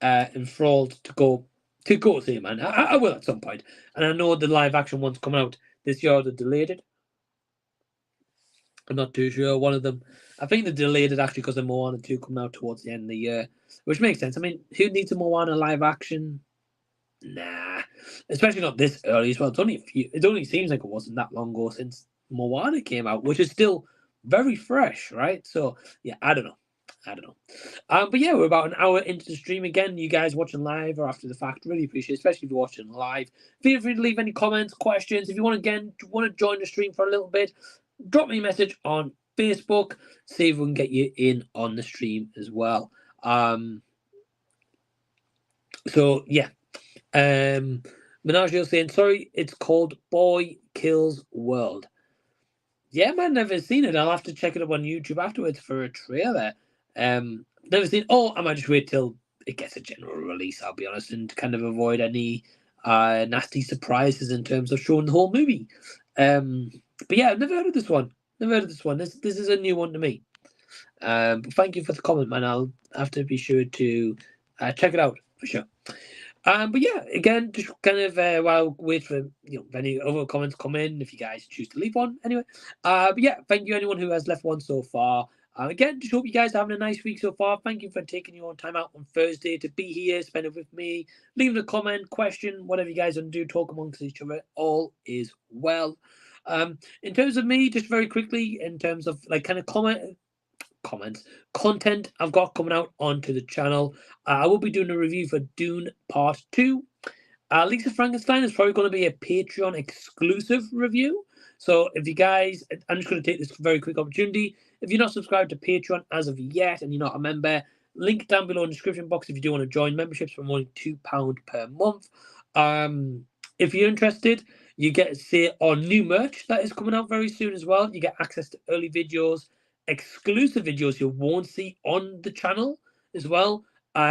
enthralled to go see it, man. I will at some point. And I know the live action one's coming out this year. They delayed it. I'm not too sure. One of them, I think they delayed it actually because of Moana 2 coming out towards the end of the year, which makes sense. I mean, who needs a Moana live action? Nah, especially not this early as well. It only seems like it wasn't that long ago since Moana came out, which is still very fresh, right? So yeah, I don't know. But yeah, we're about an hour into the stream again. You guys watching live or after the fact, really appreciate it, especially if you're watching live. Feel free to leave any comments, questions. If you want to join the stream for a little bit, drop me a message on Facebook. See if we can get you in on the stream as well. So yeah. Menagio saying, sorry, it's called Boy Kills World. Yeah, man, never seen it. I'll have to check it up on YouTube afterwards for a trailer. Never seen. Oh, I might just wait till it gets a general release. I'll be honest, and kind of avoid any nasty surprises in terms of showing the whole movie. But yeah, I've never heard of this one. This is a new one to me. But thank you for the comment, man. I'll have to be sure to check it out for sure. But yeah, again, just kind of while wait for if any other comments come in, if you guys choose to leave one anyway. But yeah, thank you anyone who has left one so far. Again, just hope you guys are having a nice week so far. Thank you for taking your own time out on Thursday to be here, spend it with me. Leave a comment, question, whatever you guys want to do, talk amongst each other. All is well. In terms of me, just very quickly, in terms of like kind of content I've got coming out onto the channel. I will be doing a review for Dune Part 2. Lisa Frankenstein is probably going to be a Patreon exclusive review. So if you guys, I'm just going to take this very quick opportunity. If you're not subscribed to Patreon as of yet and you're not a member, link down below in the description box if you do want to join. Memberships from only £2 per month. If you're interested, you get to see our new merch that is coming out very soon as well. You get access to early videos, exclusive videos you won't see on the channel as well.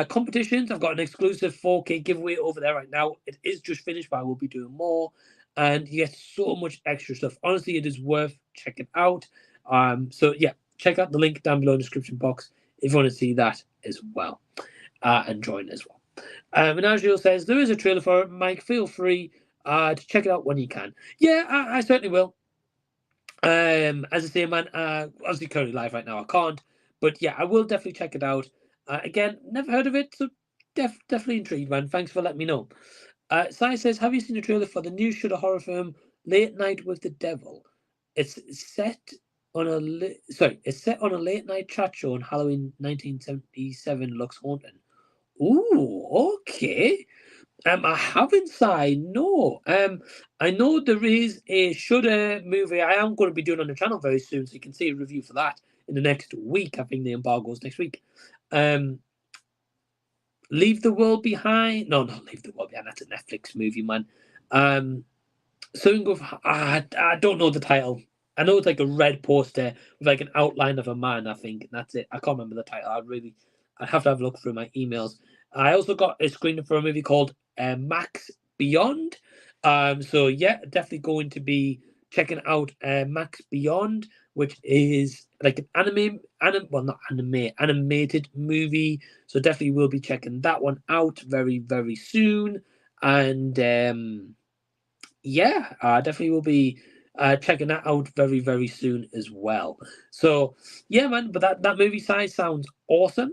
Competitions, I've got an exclusive 4K giveaway over there right now. It is just finished, but I will be doing more. And you get so much extra stuff. Honestly, it is worth checking out. So yeah, check out the link down below in the description box if you want to see that as well. And join as well. Menagio says, there is a trailer for it, Mike. Feel free to check it out when you can. Yeah, I certainly will. As I say, man, obviously currently live right now, I can't. But yeah, I will definitely check it out. Again, never heard of it, so definitely intrigued, man. Thanks for letting me know. Sai says, have you seen the trailer for the new Shudder horror film Late Night with the Devil? It's set on a late night chat show on Halloween 1977. Looks haunting. Ooh, okay. I haven't, Sai. No. I know there is a Shudder movie I am going to be doing on the channel very soon, so you can see a review for that in the next week. I think the embargo's next week. Leave the World Behind. No, not Leave the World Behind. That's a Netflix movie, man. I don't know the title. I know it's like a red poster with like an outline of a man, I think. And that's it. I can't remember the title. I'd have to have a look through my emails. I also got a screening for a movie called Max Beyond. So yeah, definitely going to be checking out Max Beyond, which is like an animated movie. So definitely will be checking that one out very, very soon. And yeah, I definitely will be checking that out very, very soon as well. So yeah, man, but that movie size sounds awesome.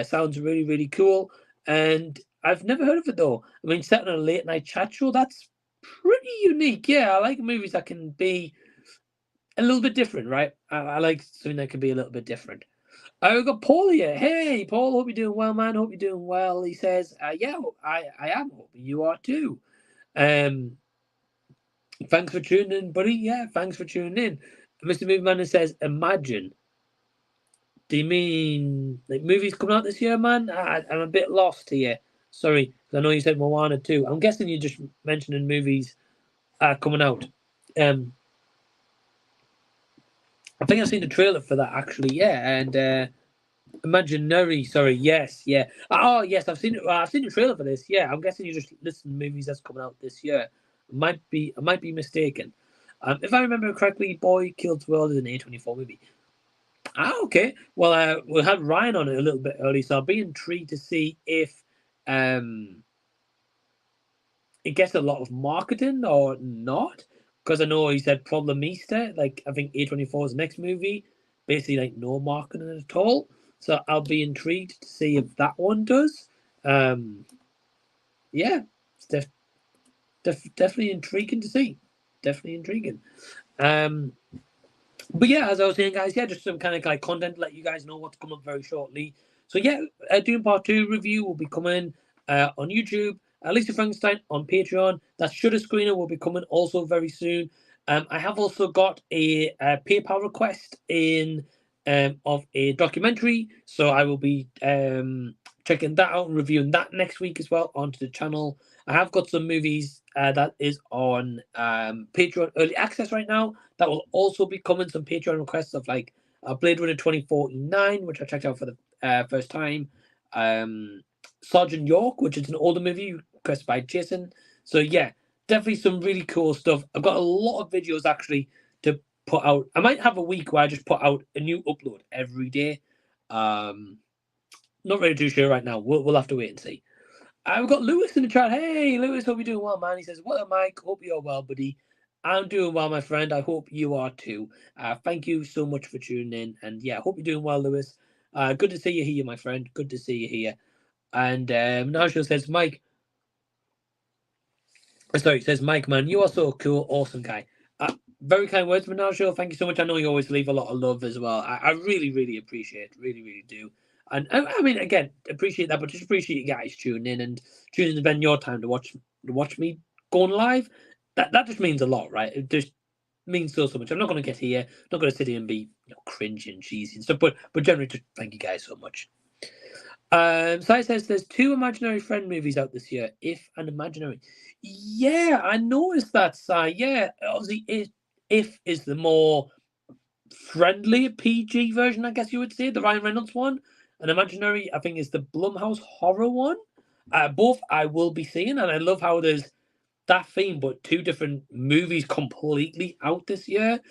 Sounds really, really cool. And I've never heard of it though. I mean, set on a late night chat show, that's pretty unique. Yeah, I like movies that can be a little bit different, right? I like something that can be a little bit different. We've got Paul here. Hey, Paul, hope you're doing well, man. Hope you're doing well. He says, yeah, I am. Hope you are too. Thanks for tuning in, buddy. Yeah, thanks for tuning in. Mr. Movieman says, imagine. Do you mean like movies coming out this year, man? I'm a bit lost here. Sorry, because I know you said Moana too. I'm guessing you're just mentioning movies coming out. I think I've seen the trailer for that actually. Yeah, and Imaginary. Sorry, yes, yeah. Oh, yes, I've seen it. I've seen the trailer for this. Yeah, I'm guessing you're just listing movies that's coming out this year. I might be mistaken. If I remember correctly, Boy Kills World is an A24 movie. Okay. Well, we had Ryan on it a little bit early, so I'll be intrigued to see if it gets a lot of marketing or not. Because I know he said Problemista, like I think A24's next movie, basically like no marketing at all. So I'll be intrigued to see if that one does. Yeah, it's definitely intriguing to see. Definitely intriguing. But yeah, as I was saying, guys, yeah, just some kind of like content to let you guys know what's coming up very shortly. So yeah, Doom Part 2 review will be coming on YouTube. Lisa Frankenstein on Patreon. That Shutter Screener will be coming also very soon. I have also got a PayPal request in of a documentary, so I will be checking that out and reviewing that next week as well onto the channel. I have got some movies that is on Patreon early access right now. That will also be coming. Some Patreon requests of like Blade Runner 2049, which I checked out for the first time. Sergeant York, which is an older movie requested by Jason. So yeah, definitely some really cool stuff. I've got a lot of videos actually to put out. I might have a week where I just put out a new upload every day. Not really too sure right now. We'll have to wait and see. I've got Lewis in the chat. Hey, Lewis, hope you're doing well, man. He says, "What up, Mike? Hope you're well, buddy. I'm doing well, my friend. I hope you are too. Thank you so much for tuning in. And yeah, hope you're doing well, Lewis. Good to see you here, my friend. Good to see you here." And Nigel says, "Mike, sorry, says Mike, man, you are so cool, awesome guy." Very kind words, Menarjo. Thank you so much. I know you always leave a lot of love as well. I really, really appreciate it. Really, really do. And I mean, again, appreciate that, but just appreciate you guys tuning in and tuning in to spend your time to watch me going live. That just means a lot, right? It just means so much. I'm not going to get here, not going to sit here and be cringy and cheesy and stuff, but generally, just thank you guys so much. Sai says there's 2 imaginary friend movies out this year. If an imaginary, yeah, I noticed that. Sai, yeah, obviously, if is the more friendly PG version, I guess you would say, the Ryan Reynolds one. And imaginary, I think, is the Blumhouse horror one. Both I will be seeing, and I love how there's that theme, but 2 different movies completely out this year.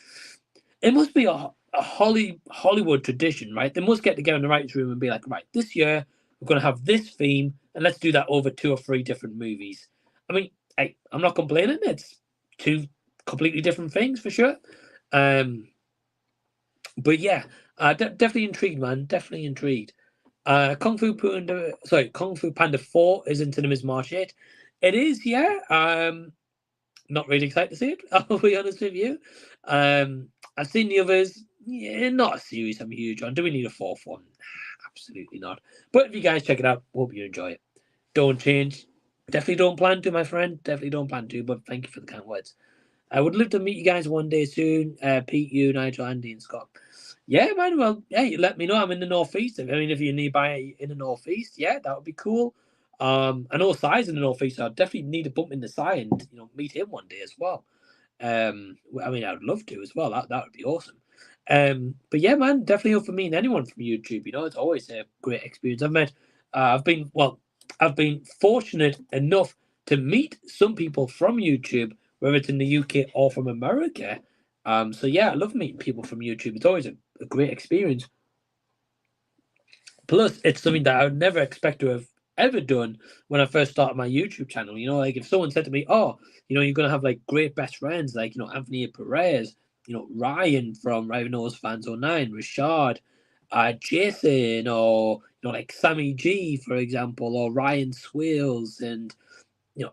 It must be a Hollywood tradition, right? They must get together in the writers' room and be like, right, this year we're going to have this theme, and let's do that over 2 or 3 different movies. I mean, hey, I'm not complaining. It's 2 completely different things for sure. But yeah, definitely intrigued, man. Definitely intrigued. Kung Fu Panda 4 is in cinemas March 8. It is, yeah. Not really excited to see it, I'll be honest with you. I've seen the others. Yeah, not a series I'm huge on. Do we need a 4th one? Absolutely not. But if you guys check it out, hope you enjoy it. Don't change. Definitely don't plan to, my friend. Definitely don't plan to, but thank you for the kind words. I would love to meet you guys one day soon. Pete, you, Nigel, Andy, and Scott. Yeah, man. Well, hey, let me know. I'm in the northeast. I mean, if you're nearby in the northeast, yeah, that would be cool. I know Sai's in the northeast, so I definitely need to bump into Sai and meet him one day as well. I mean, I'd love to as well. That would be awesome. But yeah, man, definitely up for meeting anyone from YouTube. It's always a great experience. I've been fortunate enough to meet some people from YouTube, whether it's in the UK or from America. So yeah, I love meeting people from YouTube. It's always a great experience. Plus, it's something that I would never expect to have ever done when I first started my YouTube channel. Like if someone said to me, "Oh, you're gonna have like great best friends like Anthony Perez, Ryan from Raven Nose Fans 09, Rashad, Jason, or like Sammy G, for example, or Ryan Swales, and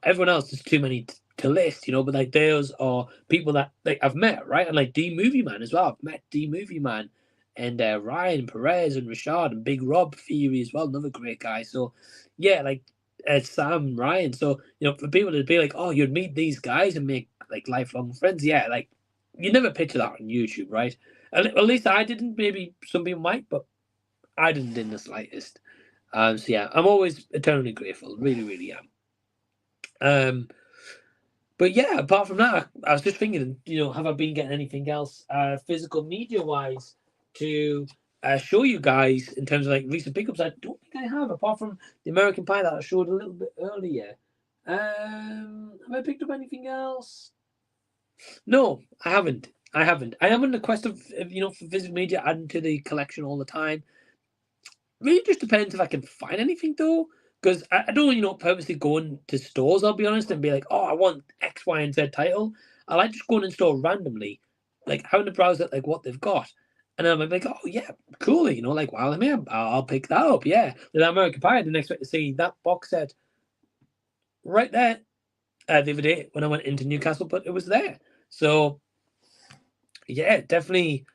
everyone else. There's too many to list, but like those are people that like I've met, right? And like D Movieman as well. I've met D Movieman and Ryan Perez and Rashad and Big Rob Theory as well, another great guy. So yeah, like Sam Ryan. So for people to be like, oh, you'd meet these guys and make like lifelong friends. Yeah, like you never picture that on YouTube, right? At least I didn't. Maybe some people might, but I didn't in the slightest. So yeah, I'm always eternally grateful. Really, really am. But yeah, apart from that, I was just thinking, have I been getting anything else physical media wise to show you guys in terms of like recent pickups? I don't think I have, apart from the American Pie that I showed a little bit earlier. Have I picked up anything else? No, I haven't. I am on the quest of for physical media, adding to the collection all the time. Really just depends if I can find anything though. Because I don't, purposely going to stores, I'll be honest, and be like, oh, I want X, Y, and Z title. I like just going in store randomly, like having to browse at like what they've got. And then I'm like, oh, yeah, cool. Like while I'm here, I'll pick that up. Yeah. The American Pie, I didn't expect to see that box set right there the other day when I went into Newcastle, but it was there. So Yeah, definitely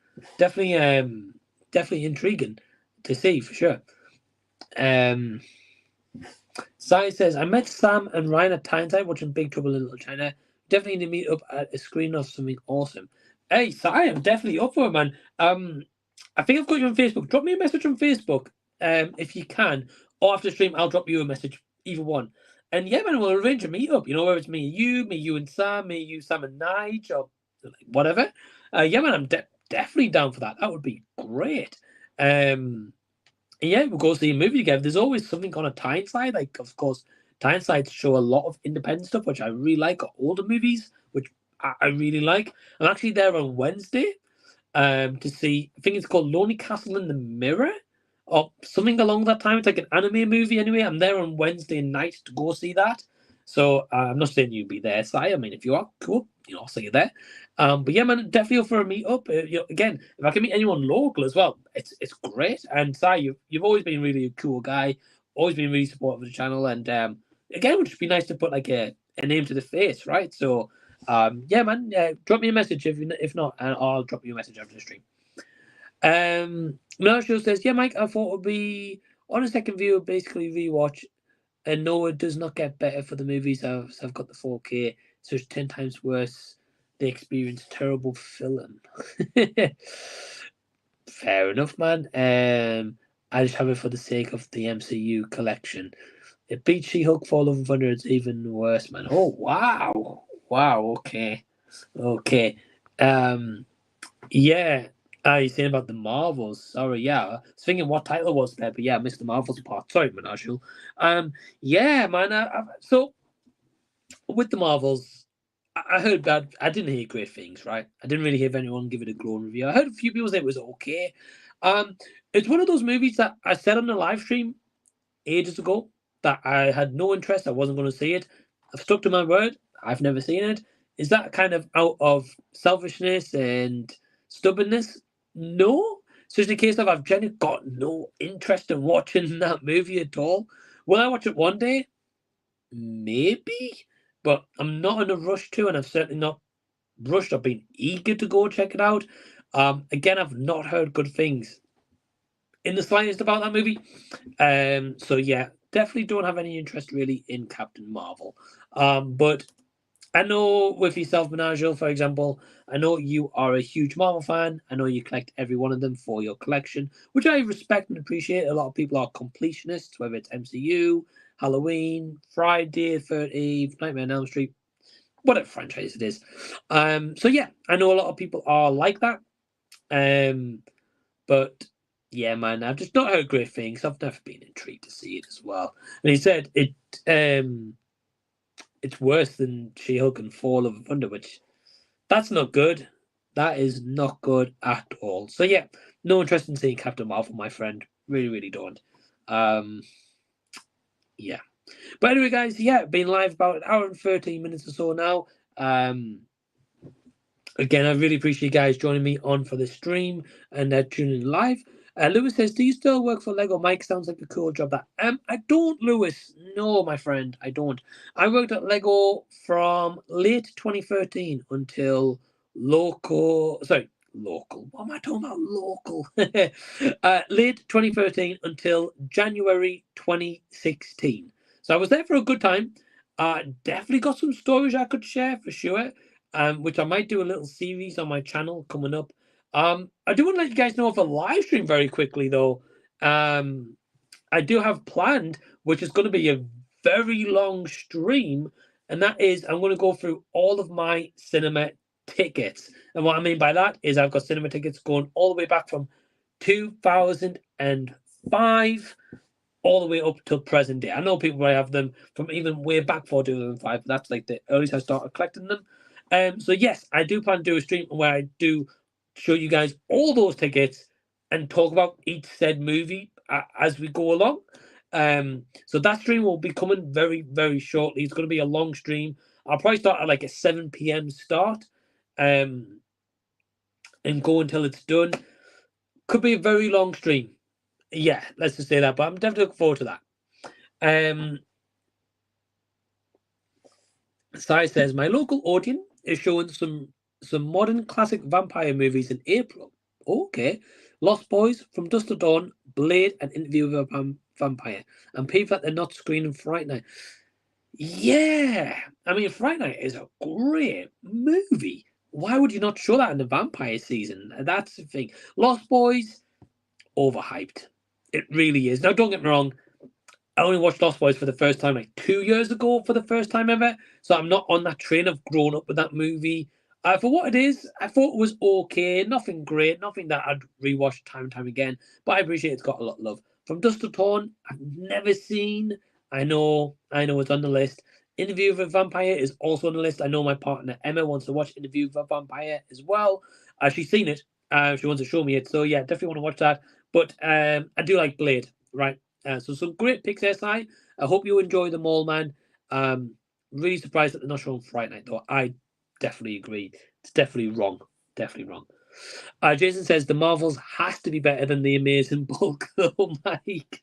intriguing to see for sure. Sai says, I met Sam and Ryan at Tyneside watching Big Trouble in Little China. Definitely need to meet up at a screen of something awesome. Hey, Sai, I'm definitely up for it, man. I think I've got you on Facebook. Drop me a message on Facebook, if you can. Or after the stream, I'll drop you a message, either one. And yeah, man, we'll arrange a meetup. You know, whether it's me and you and Sam, me, you, Sam and Nige, or whatever. Yeah, man, I'm definitely down for that. That would be great. Yeah, we'll go see a movie together. There's always something on a Tyneside. Like, of course, Tynesides show a lot of independent stuff, which I really like, or older movies, which I really like. I'm actually there on Wednesday to see, I think it's called Lonely Castle in the Mirror, or something along that time. It's like an anime movie anyway. I'm there on Wednesday night to go see that. So I'm not saying you'll be there, Si. I mean, if you are, cool. You know, I'll see you there. But yeah, man, definitely up for a meetup. Again, if I can meet anyone local as well, it's great. And Si, you've always been really a cool guy, always been really supportive of the channel, and again, it would just be nice to put like a name to the face, right? So yeah, man, drop me a message if not, and I'll drop you a message after the stream. Marshall says, yeah, Mike, I thought it would be on a second view, basically rewatch. And no, it does not get better for the movies. I've got the 4K, so it's 10 times worse. They experience terrible film. Fair enough, man. I just have it for the sake of the MCU collection. It beats She-Hulk for Love and Thunder. It's even worse, man. Oh wow, okay. Yeah. You're saying about the Marvels. Sorry, yeah. I was thinking what title was there, but yeah, I missed the Marvels part. Sorry, Manashul. Yeah, man. So with the Marvels, I heard bad. I didn't hear great things, right? I didn't really hear anyone give it a glowing review. I heard a few people say it was okay. It's one of those movies that I said on the live stream ages ago that I had no interest. I wasn't going to see it. I've stuck to my word. I've never seen it. Is that kind of out of selfishness and stubbornness? No. It's just a case of I've generally got no interest in watching that movie at all. Will I watch it one day? Maybe. But I'm not in a rush to, and I've certainly not rushed. I've been eager to go check it out. Again, I've not heard good things in the slightest about that movie. So yeah, definitely don't have any interest really in Captain Marvel. But I know with yourself, Menagel, for example, I know you are a huge Marvel fan. I know you collect every one of them for your collection, which I respect and appreciate. A lot of people are completionists, whether it's MCU, Halloween, Friday the 13th, Nightmare on Elm Street, whatever franchise it is. So yeah, I know a lot of people are like that. But yeah, man, I've just not heard great things. I've never been intrigued to see it as well. And he said it's worse than She-Hulk and Fall of Thunder, which that's not good. That is not good at all. So yeah, no interest in seeing Captain Marvel, my friend. Really, really don't. Yeah. But anyway, guys, yeah, been live about an hour and 13 minutes or so now. Again, I really appreciate you guys joining me on for the stream and tuning in live. Lewis says, do you still work for Lego? Mike, sounds like a cool job. That I don't, Lewis. No, my friend, I don't. I worked at Lego from late 2013 until local. What am I talking about? Local. Late 2013 until January 2016. So I was there for a good time. Definitely got some stories I could share for sure. Which I might do a little series on my channel coming up. I do want to let you guys know of a live stream very quickly, though. I do have planned, which is going to be a very long stream, and that is I'm going to go through all of my cinema tickets. And what I mean by that is I've got cinema tickets going all the way back from 2005 all the way up to present day. I know people might have them from even way back for 2005, but that's like the earliest I started collecting them. So yes, I do plan to do a stream where I do show you guys all those tickets and talk about each said movie as we go along. So that stream will be coming very, very shortly. It's going to be a long stream. I'll probably start at like a 7 p.m. start, and go until it's done. Could be a very long stream. Yeah, let's just say that. But I'm definitely looking forward to that. Sai says, my local audience is showing some some modern classic vampire movies in April. Okay. Lost Boys, From Dusk to Dawn, Blade, and Interview with a Vampire. And people that they're not screening Fright Night. Yeah. I mean, Fright Night is a great movie. Why would you not show that in the vampire season? That's the thing. Lost Boys, overhyped. It really is. Now, don't get me wrong. I only watched Lost Boys for the first time like 2 years ago for the first time ever. So I'm not on that train of growing up with that movie. For what it is, I thought it was okay. Nothing great. Nothing that I'd rewatch time and time again. But I appreciate it's got a lot of love. From Dusk to Dawn, I've never seen. I know it's on the list. Interview with a Vampire is also on the list. I know my partner Emma wants to watch Interview with a Vampire as well. She's seen it. She wants to show me it. So yeah, definitely want to watch that. But I do like Blade, right? So some great picks there, Si. I hope you enjoy them all, man. Really surprised that they're not showing Fright Night, though. I definitely agree. It's definitely wrong. Definitely wrong. Jason says the Marvels has to be better than the Amazing Bulk. Oh, Mike.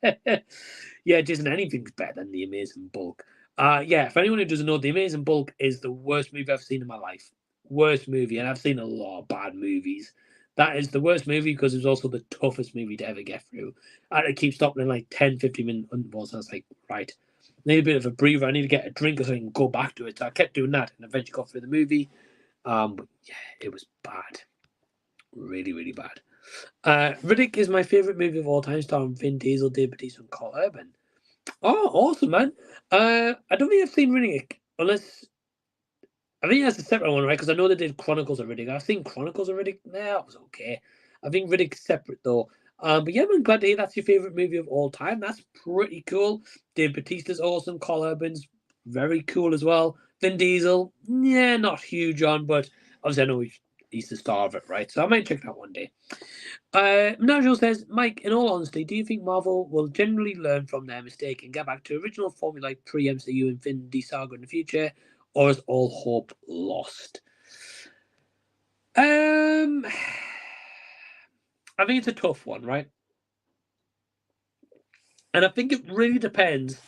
Yeah, Jason, anything's better than the Amazing Bulk. Yeah, for anyone who doesn't know, the Amazing Bulk is the worst movie I've seen in my life. Worst movie, and I've seen a lot of bad movies. That is the worst movie because it was also the toughest movie to ever get through. I had to keep stopping in like 10, 15 minute intervals. I was like, right, I need a bit of a breather. I need to get a drink so I can go back to it. So I kept doing that and eventually got through the movie. But yeah, it was bad. Really, really bad. Riddick is my favourite movie of all time, starring Vin Diesel, Dave Bautista, and Carl Urban. Oh, awesome, man. I don't think I've seen Riddick, unless... I think that's a separate one, right? Because I know they did Chronicles of Riddick. I've seen Chronicles of Riddick. Nah, it was okay. I think Riddick's separate, though. But yeah, I'm glad to hear that's your favourite movie of all time. That's pretty cool. Dave Bautista's awesome. Carl Urban's very cool as well. Vin Diesel, yeah, not huge on, but obviously I know he's the star of it, right? So I might check that one day. Nigel says, Mike, in all honesty, do you think Marvel will generally learn from their mistake and get back to original formula like pre-MCU Infinity Saga in the future, or is all hope lost? I think it's a tough one, right? And I think it really depends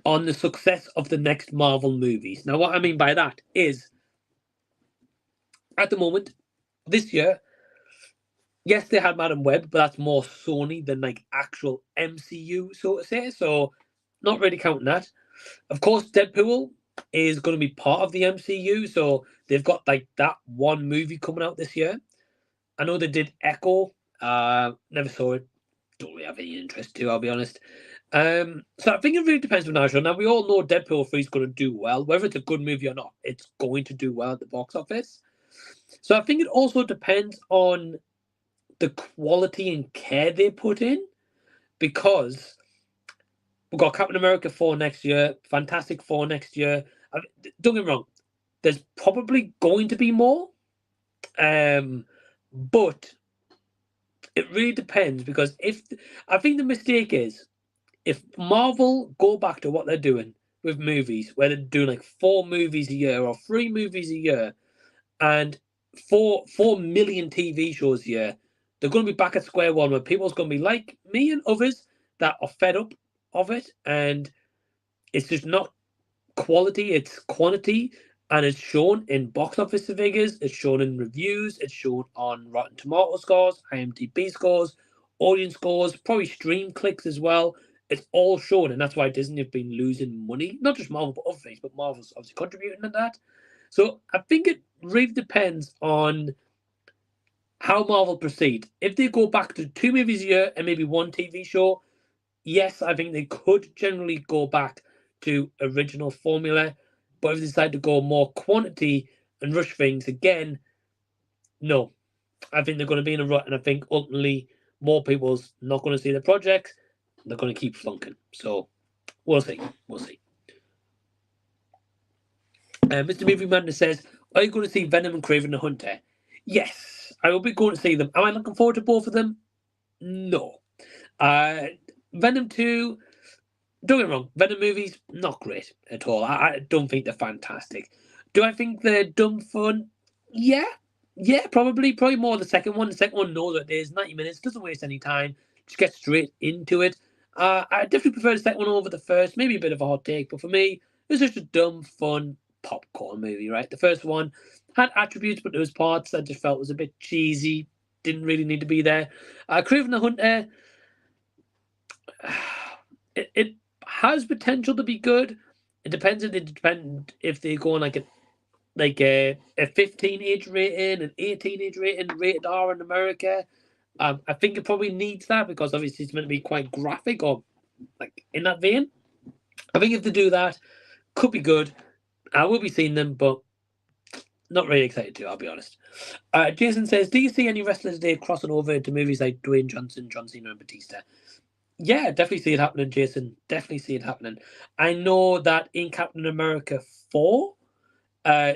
on the success of the next Marvel movies. Now, what I mean by that is, at the moment, this year, yes, they had Madam Web, but that's more Sony than like actual MCU, so to say. So, not really counting that. Of course, Deadpool is going to be part of the MCU, so they've got like that one movie coming out this year. I know they did Echo. Never saw it. Don't really have any interest to, I'll be honest. So I think it really depends on Nigel. Now we all know Deadpool 3 is going to do well, whether it's a good movie or not. It's going to do well at the box office. So I think it also depends on the quality and care they put in, because we've got Captain America 4 next year, Fantastic Four next year. Don't get me wrong, there's probably going to be more, but it really depends, because I think the mistake is, if Marvel go back to what they're doing with movies, where they're doing like 4 movies a year or 3 movies a year, and 4 million TV shows a year, they're going to be back at square one, where people's going to be like me and others that are fed up of it, and it's just not quality, it's quantity, and it's shown in box office figures, it's shown in reviews, it's shown on Rotten Tomato scores, IMDb scores, audience scores, probably stream clicks as well. It's all shown, and that's why Disney have been losing money. Not just Marvel, but other things, but Marvel's obviously contributing to that. So I think it really depends on how Marvel proceed. If they go back to 2 movies a year and maybe 1 TV show, yes, I think they could generally go back to original formula. But if they decide to go more quantity and rush things again, no. I think they're going to be in a rut, and I think ultimately more people's not going to see the projects. They're going to keep flunking. So we'll see. We'll see. Mr. Movie Madness says, are you going to see Venom and Kraven the Hunter? Yes, I will be going to see them. Am I looking forward to both of them? No. Venom 2, don't get me wrong, Venom movies, not great at all. I don't think they're fantastic. Do I think they're dumb fun? Yeah, probably more the second one. The second one knows what it is, 90 minutes, doesn't waste any time, just get straight into it. I definitely prefer the second one over the first, maybe a bit of a hot take, but for me, it's just a dumb, fun popcorn movie, right? The first one had attributes, but there was parts I just felt was a bit cheesy, didn't really need to be there. Craven the Hunter, it has potential to be good. It depends if they go on like a 15 age rating, an 18 age rating, rated R in America. I think it probably needs that because obviously it's meant to be quite graphic or like in that vein. I think if they do that, could be good. I will be seeing them, but not really excited to, I'll be honest. Jason says, do you see any wrestlers today crossing over into movies like Dwayne Johnson, John Cena, and Batista? Yeah, definitely see it happening, Jason. Definitely see it happening. I know that in Captain America 4,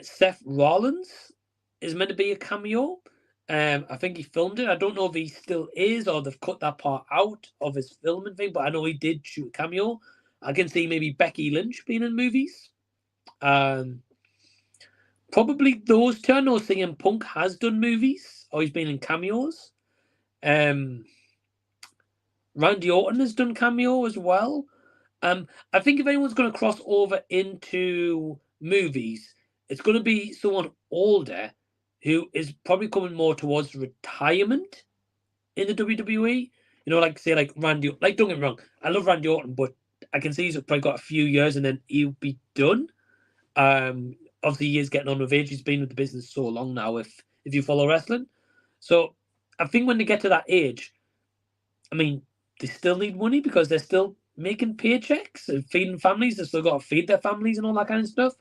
Seth Rollins is meant to be a cameo. I think he filmed it. I don't know if he still is or they've cut that part out of his filming thing, but I know he did shoot a cameo. I can see maybe Becky Lynch being in movies. Probably those two. I know CM Punk has done movies or he's been in cameos. Randy Orton has done cameo as well. I think if anyone's going to cross over into movies, it's going to be someone older who is probably coming more towards retirement in the WWE. You know, like say like Randy. Like don't get me wrong, I love Randy Orton, but I can see he's probably got a few years and then he'll be done. Obviously he is getting on with age. He's been with the business so long now. If you follow wrestling, so I think when they get to that age, I mean, they still need money because they're still making paychecks and feeding families. They've still got to feed their families and all that kind of stuff.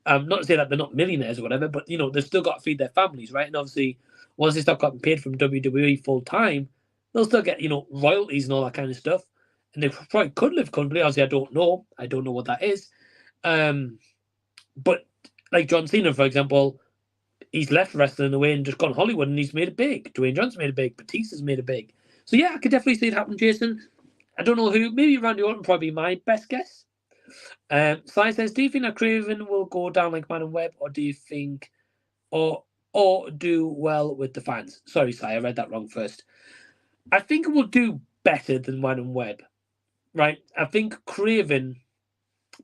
Not to say that they're not millionaires or whatever, but they've still got to feed their families, right? And obviously, once they start getting paid from WWE full time, they'll still get royalties and all that kind of stuff. And they probably could live comfortably. Obviously, I don't know what that is. But like John Cena, for example, he's left wrestling away and just gone Hollywood, and he's made it big. Dwayne Johnson made it big. Batista's made it big. So yeah, I could definitely see it happen, Jason. I don't know who. Maybe Randy Orton, probably my best guess. Sly says, do you think that Craven will go down like Man and Web, or do you think, or do well with the fans? Sorry, Sly, I read that wrong first. I think it will do better than Man and Web, right? I think Craven,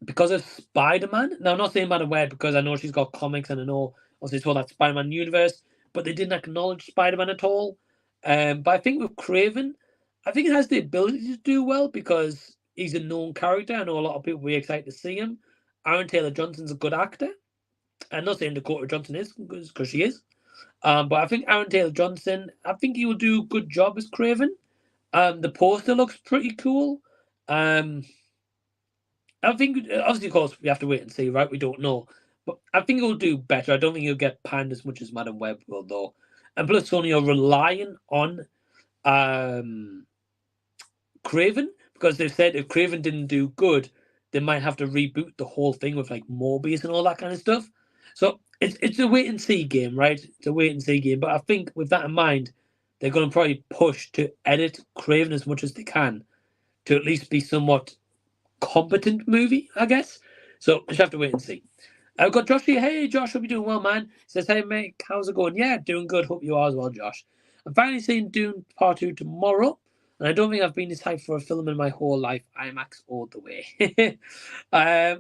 because of Spider-Man. Now, I'm not saying Man and Web because I know she's got comics and I know obviously it's all that Spider-Man universe, but they didn't acknowledge Spider-Man at all. But I think with Craven, I think it has the ability to do well because he's a known character. I know a lot of people will be excited to see him. Aaron Taylor-Johnson's a good actor. I'm not saying Dakota Johnson is, because she is. But I think Aaron Taylor-Johnson, I think he will do a good job as Craven. The poster looks pretty cool. I think, obviously, of course, we have to wait and see, right? We don't know. But I think he'll do better. I don't think he'll get panned as much as Madam Web will, though. And plus, Sony are relying on Craven, because they've said if Craven didn't do good, they might have to reboot the whole thing with like Morbius and all that kind of stuff. So it's a wait and see game, right? It's a wait and see game. But I think with that in mind, they're going to probably push to edit Craven as much as they can to at least be somewhat competent movie, I guess. So just have to wait and see. I've got Josh here. Hey, Josh, hope you're doing well, man. He says, hey, mate, how's it going? Yeah, doing good. Hope you are as well, Josh. I'm finally seeing Dune Part 2 tomorrow, and I don't think I've been this hyped for a film in my whole life. IMAX all the way.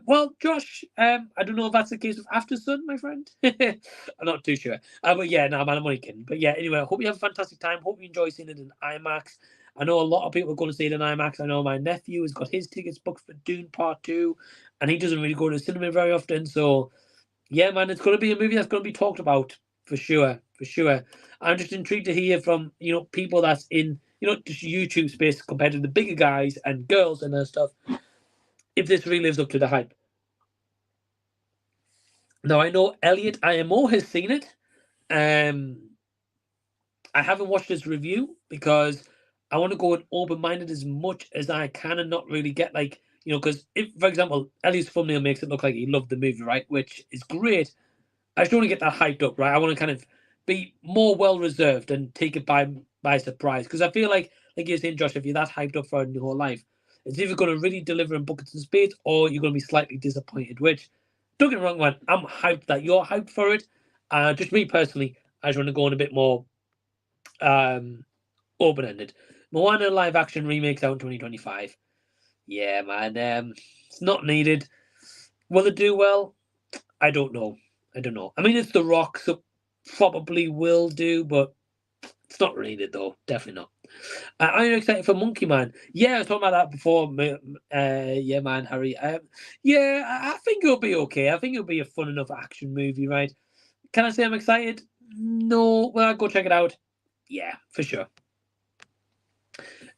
Well, Josh, I don't know if that's the case with After Sun, my friend. I'm not too sure. But yeah, no, man, I'm only kidding. But yeah, anyway, I hope you have a fantastic time. Hope you enjoy seeing it in IMAX. I know a lot of people are going to see it in IMAX. I know my nephew has got his tickets booked for Dune Part 2, and he doesn't really go to the cinema very often. So, yeah, man, it's going to be a movie that's going to be talked about for sure. For sure. I'm just intrigued to hear from, people that's in, just YouTube space compared to the bigger guys and girls and that stuff, if this really lives up to the hype. Now, I know Elliot IMO has seen it. I haven't watched his review because I want to go open-minded as much as I can and not really get because if, for example, Elliot's thumbnail makes it look like he loved the movie, right, which is great. I just want to get that hyped up, right? I want to kind of be more well-reserved and take it by surprise, because I feel like you're saying, Josh, if you're that hyped up for it in your whole life, it's either going to really deliver in buckets and spades or you're going to be slightly disappointed, which, don't get me wrong, man, I'm hyped that you're hyped for it. Just me personally, I just want to go on a bit more open-ended. Moana live-action remake's out in 2025. Yeah, man, it's not needed. Will it do well? I don't know. I mean, it's The Rock, so probably will do, but it's not rated though. Definitely not. Are you excited for Monkey Man? Yeah, I was talking about that before. Yeah, man, Harry. Yeah, I think it'll be okay. I think it'll be a fun enough action movie, right? Can I say I'm excited? No. Well, I'll go check it out. Yeah, for sure.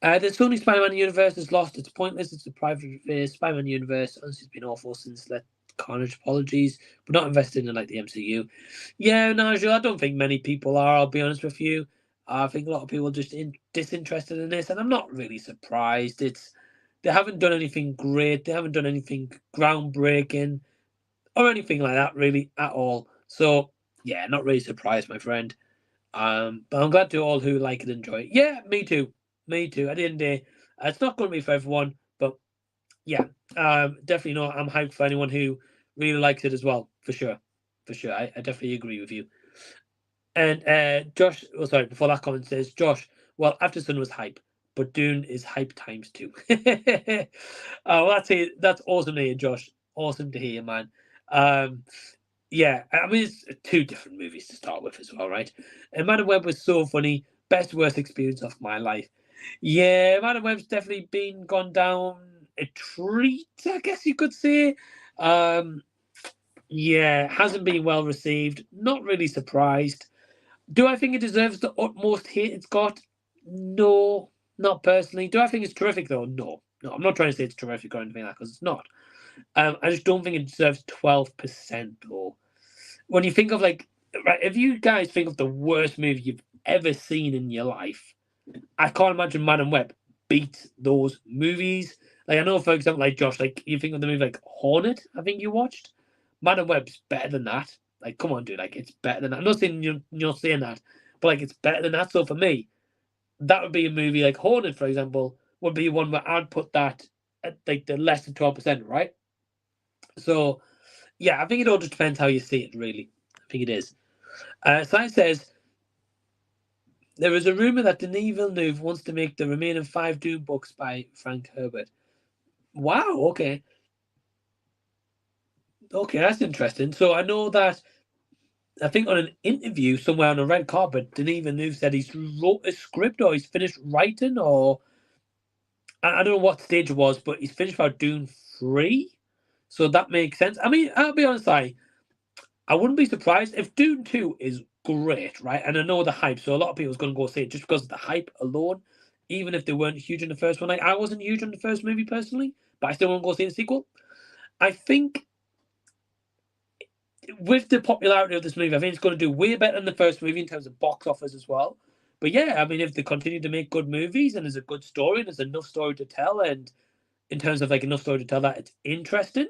The Sony Spider-Man universe has lost its pointless. It's a private affairs. Spider-Man universe honestly has been awful since Let Carnage apologies, but not invested in like the MCU. Yeah, Nigel, I don't think many people are. I'll be honest with you. I think a lot of people are just disinterested in this, and I'm not really surprised. They haven't done anything great. They haven't done anything groundbreaking or anything like that really at all. So yeah, not really surprised, my friend. But I'm glad to all who like it enjoy it. Yeah, me too. Me too. At the end of the day, it's not going to be for everyone, but yeah, definitely not. I'm hyped for anyone who really likes it as well, for sure. For sure. I definitely agree with you. And Josh, oh, sorry, before that comment says, Josh, well, After Sun was hype, but Dune is hype times two. Well, that's awesome to hear, Josh. Awesome to hear, man. Yeah, I mean, it's two different movies to start with as well, right? And Madam Web was so funny. Best, worst experience of my life. Yeah, Madam Web's definitely gone down a treat, I guess you could say. Yeah, hasn't been well received. Not really surprised. Do I think it deserves the utmost hate it's got? No, not personally. Do I think it's terrific though? No. No, I'm not trying to say it's terrific or anything like that because it's not. I just don't think it deserves 12% though. When you think of right, if you guys think of the worst movie you've ever seen in your life, I can't imagine Madam Web beats those movies. Like I know, for example, like Josh, like you think of the movie like Hornet, I think you watched. Madam Web's better than that. Like, come on, dude, like it's better than that. I'm not saying you're saying that, but like it's better than that. So for me, that would be a movie like Hornet, for example, would be one where I'd put that at like the less than 12%, right? So yeah, I think it all just depends how you see it, really. I think it is. Science says there is a rumor that Denis Villeneuve wants to make the remaining 5 Dune books by Frank Herbert. Wow, okay. Okay, that's interesting. So I know that I think on an interview somewhere on a red carpet, Denis Villeneuve said he's wrote a script or he's finished writing, or I don't know what stage it was, but he's finished about Dune 3. So that makes sense. I mean, I'll be honest, I wouldn't be surprised if Dune 2 is great, right? And I know the hype, so a lot of people's going to go see it just because of the hype alone, even if they weren't huge in the first one. Like, I wasn't huge on the first movie personally, but I still want to go see the sequel. I think with the popularity of this movie, I think it's going to do way better than the first movie in terms of box office as well. But yeah, I mean, if they continue to make good movies and there's a good story and there's enough story to tell, and in terms of like enough story to tell that it's interesting,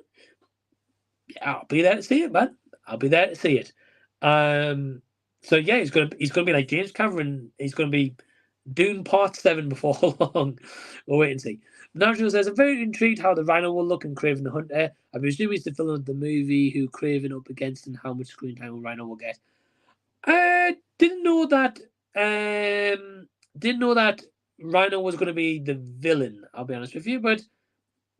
yeah, I'll be there to see it, man. I'll be there to see it. So yeah, he's gonna be like James Cameron. He's gonna be Dune Part 7 before long. We'll wait and see. Nigel says, I'm very intrigued how the Rhino will look in Craven the Hunter. I presume he's the villain of the movie who Craven up against and how much screen time will Rhino will get. Didn't know that. Didn't know that Rhino was going to be the villain. I'll be honest with you, but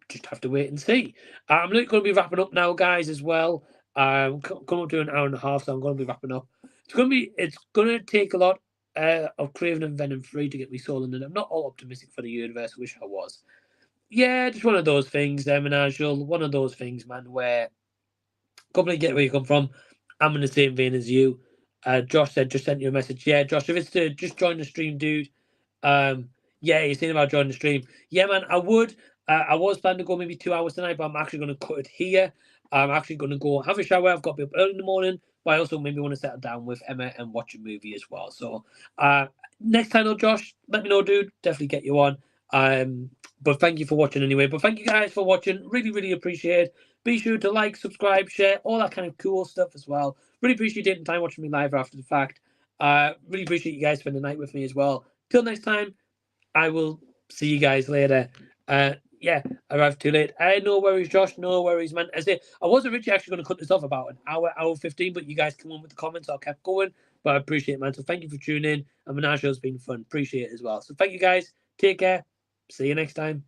just have to wait and see. I'm going to be wrapping up now, guys, as well. Come up to an hour and a half, so I'm going to be wrapping up. It's going to take a lot of Craven and Venom 3 to get me sold, and I'm not all optimistic for the universe. I wish I was. Yeah, just one of those things, Nigel. One of those things, man, where completely get where you come from. I'm in the same vein as you. Josh said, just sent you a message. Yeah, Josh, if it's to just join the stream, dude. Yeah, you're saying about joining the stream. Yeah, man, I would. I was planning to go maybe 2 hours tonight, but I'm actually going to cut it here. I'm actually going to go have a shower. I've got to be up early in the morning, but I also maybe want to settle down with Emma and watch a movie as well. So next time, though, Josh, let me know, dude. Definitely get you on. But thank you for watching anyway. But thank you guys for watching. Really, really appreciate it. Be sure to like, subscribe, share, all that kind of cool stuff as well. Really appreciate you taking time watching me live after the fact. Really appreciate you guys spending the night with me as well. Till next time, I will see you guys later. Yeah, I arrived too late. No worries, Josh. No worries, man. I was originally actually going to cut this off about an hour 15, but you guys come on with the comments, so I kept going. But I appreciate it, man. So thank you for tuning in. And Menage has been fun. Appreciate it as well. So thank you guys. Take care. See you next time.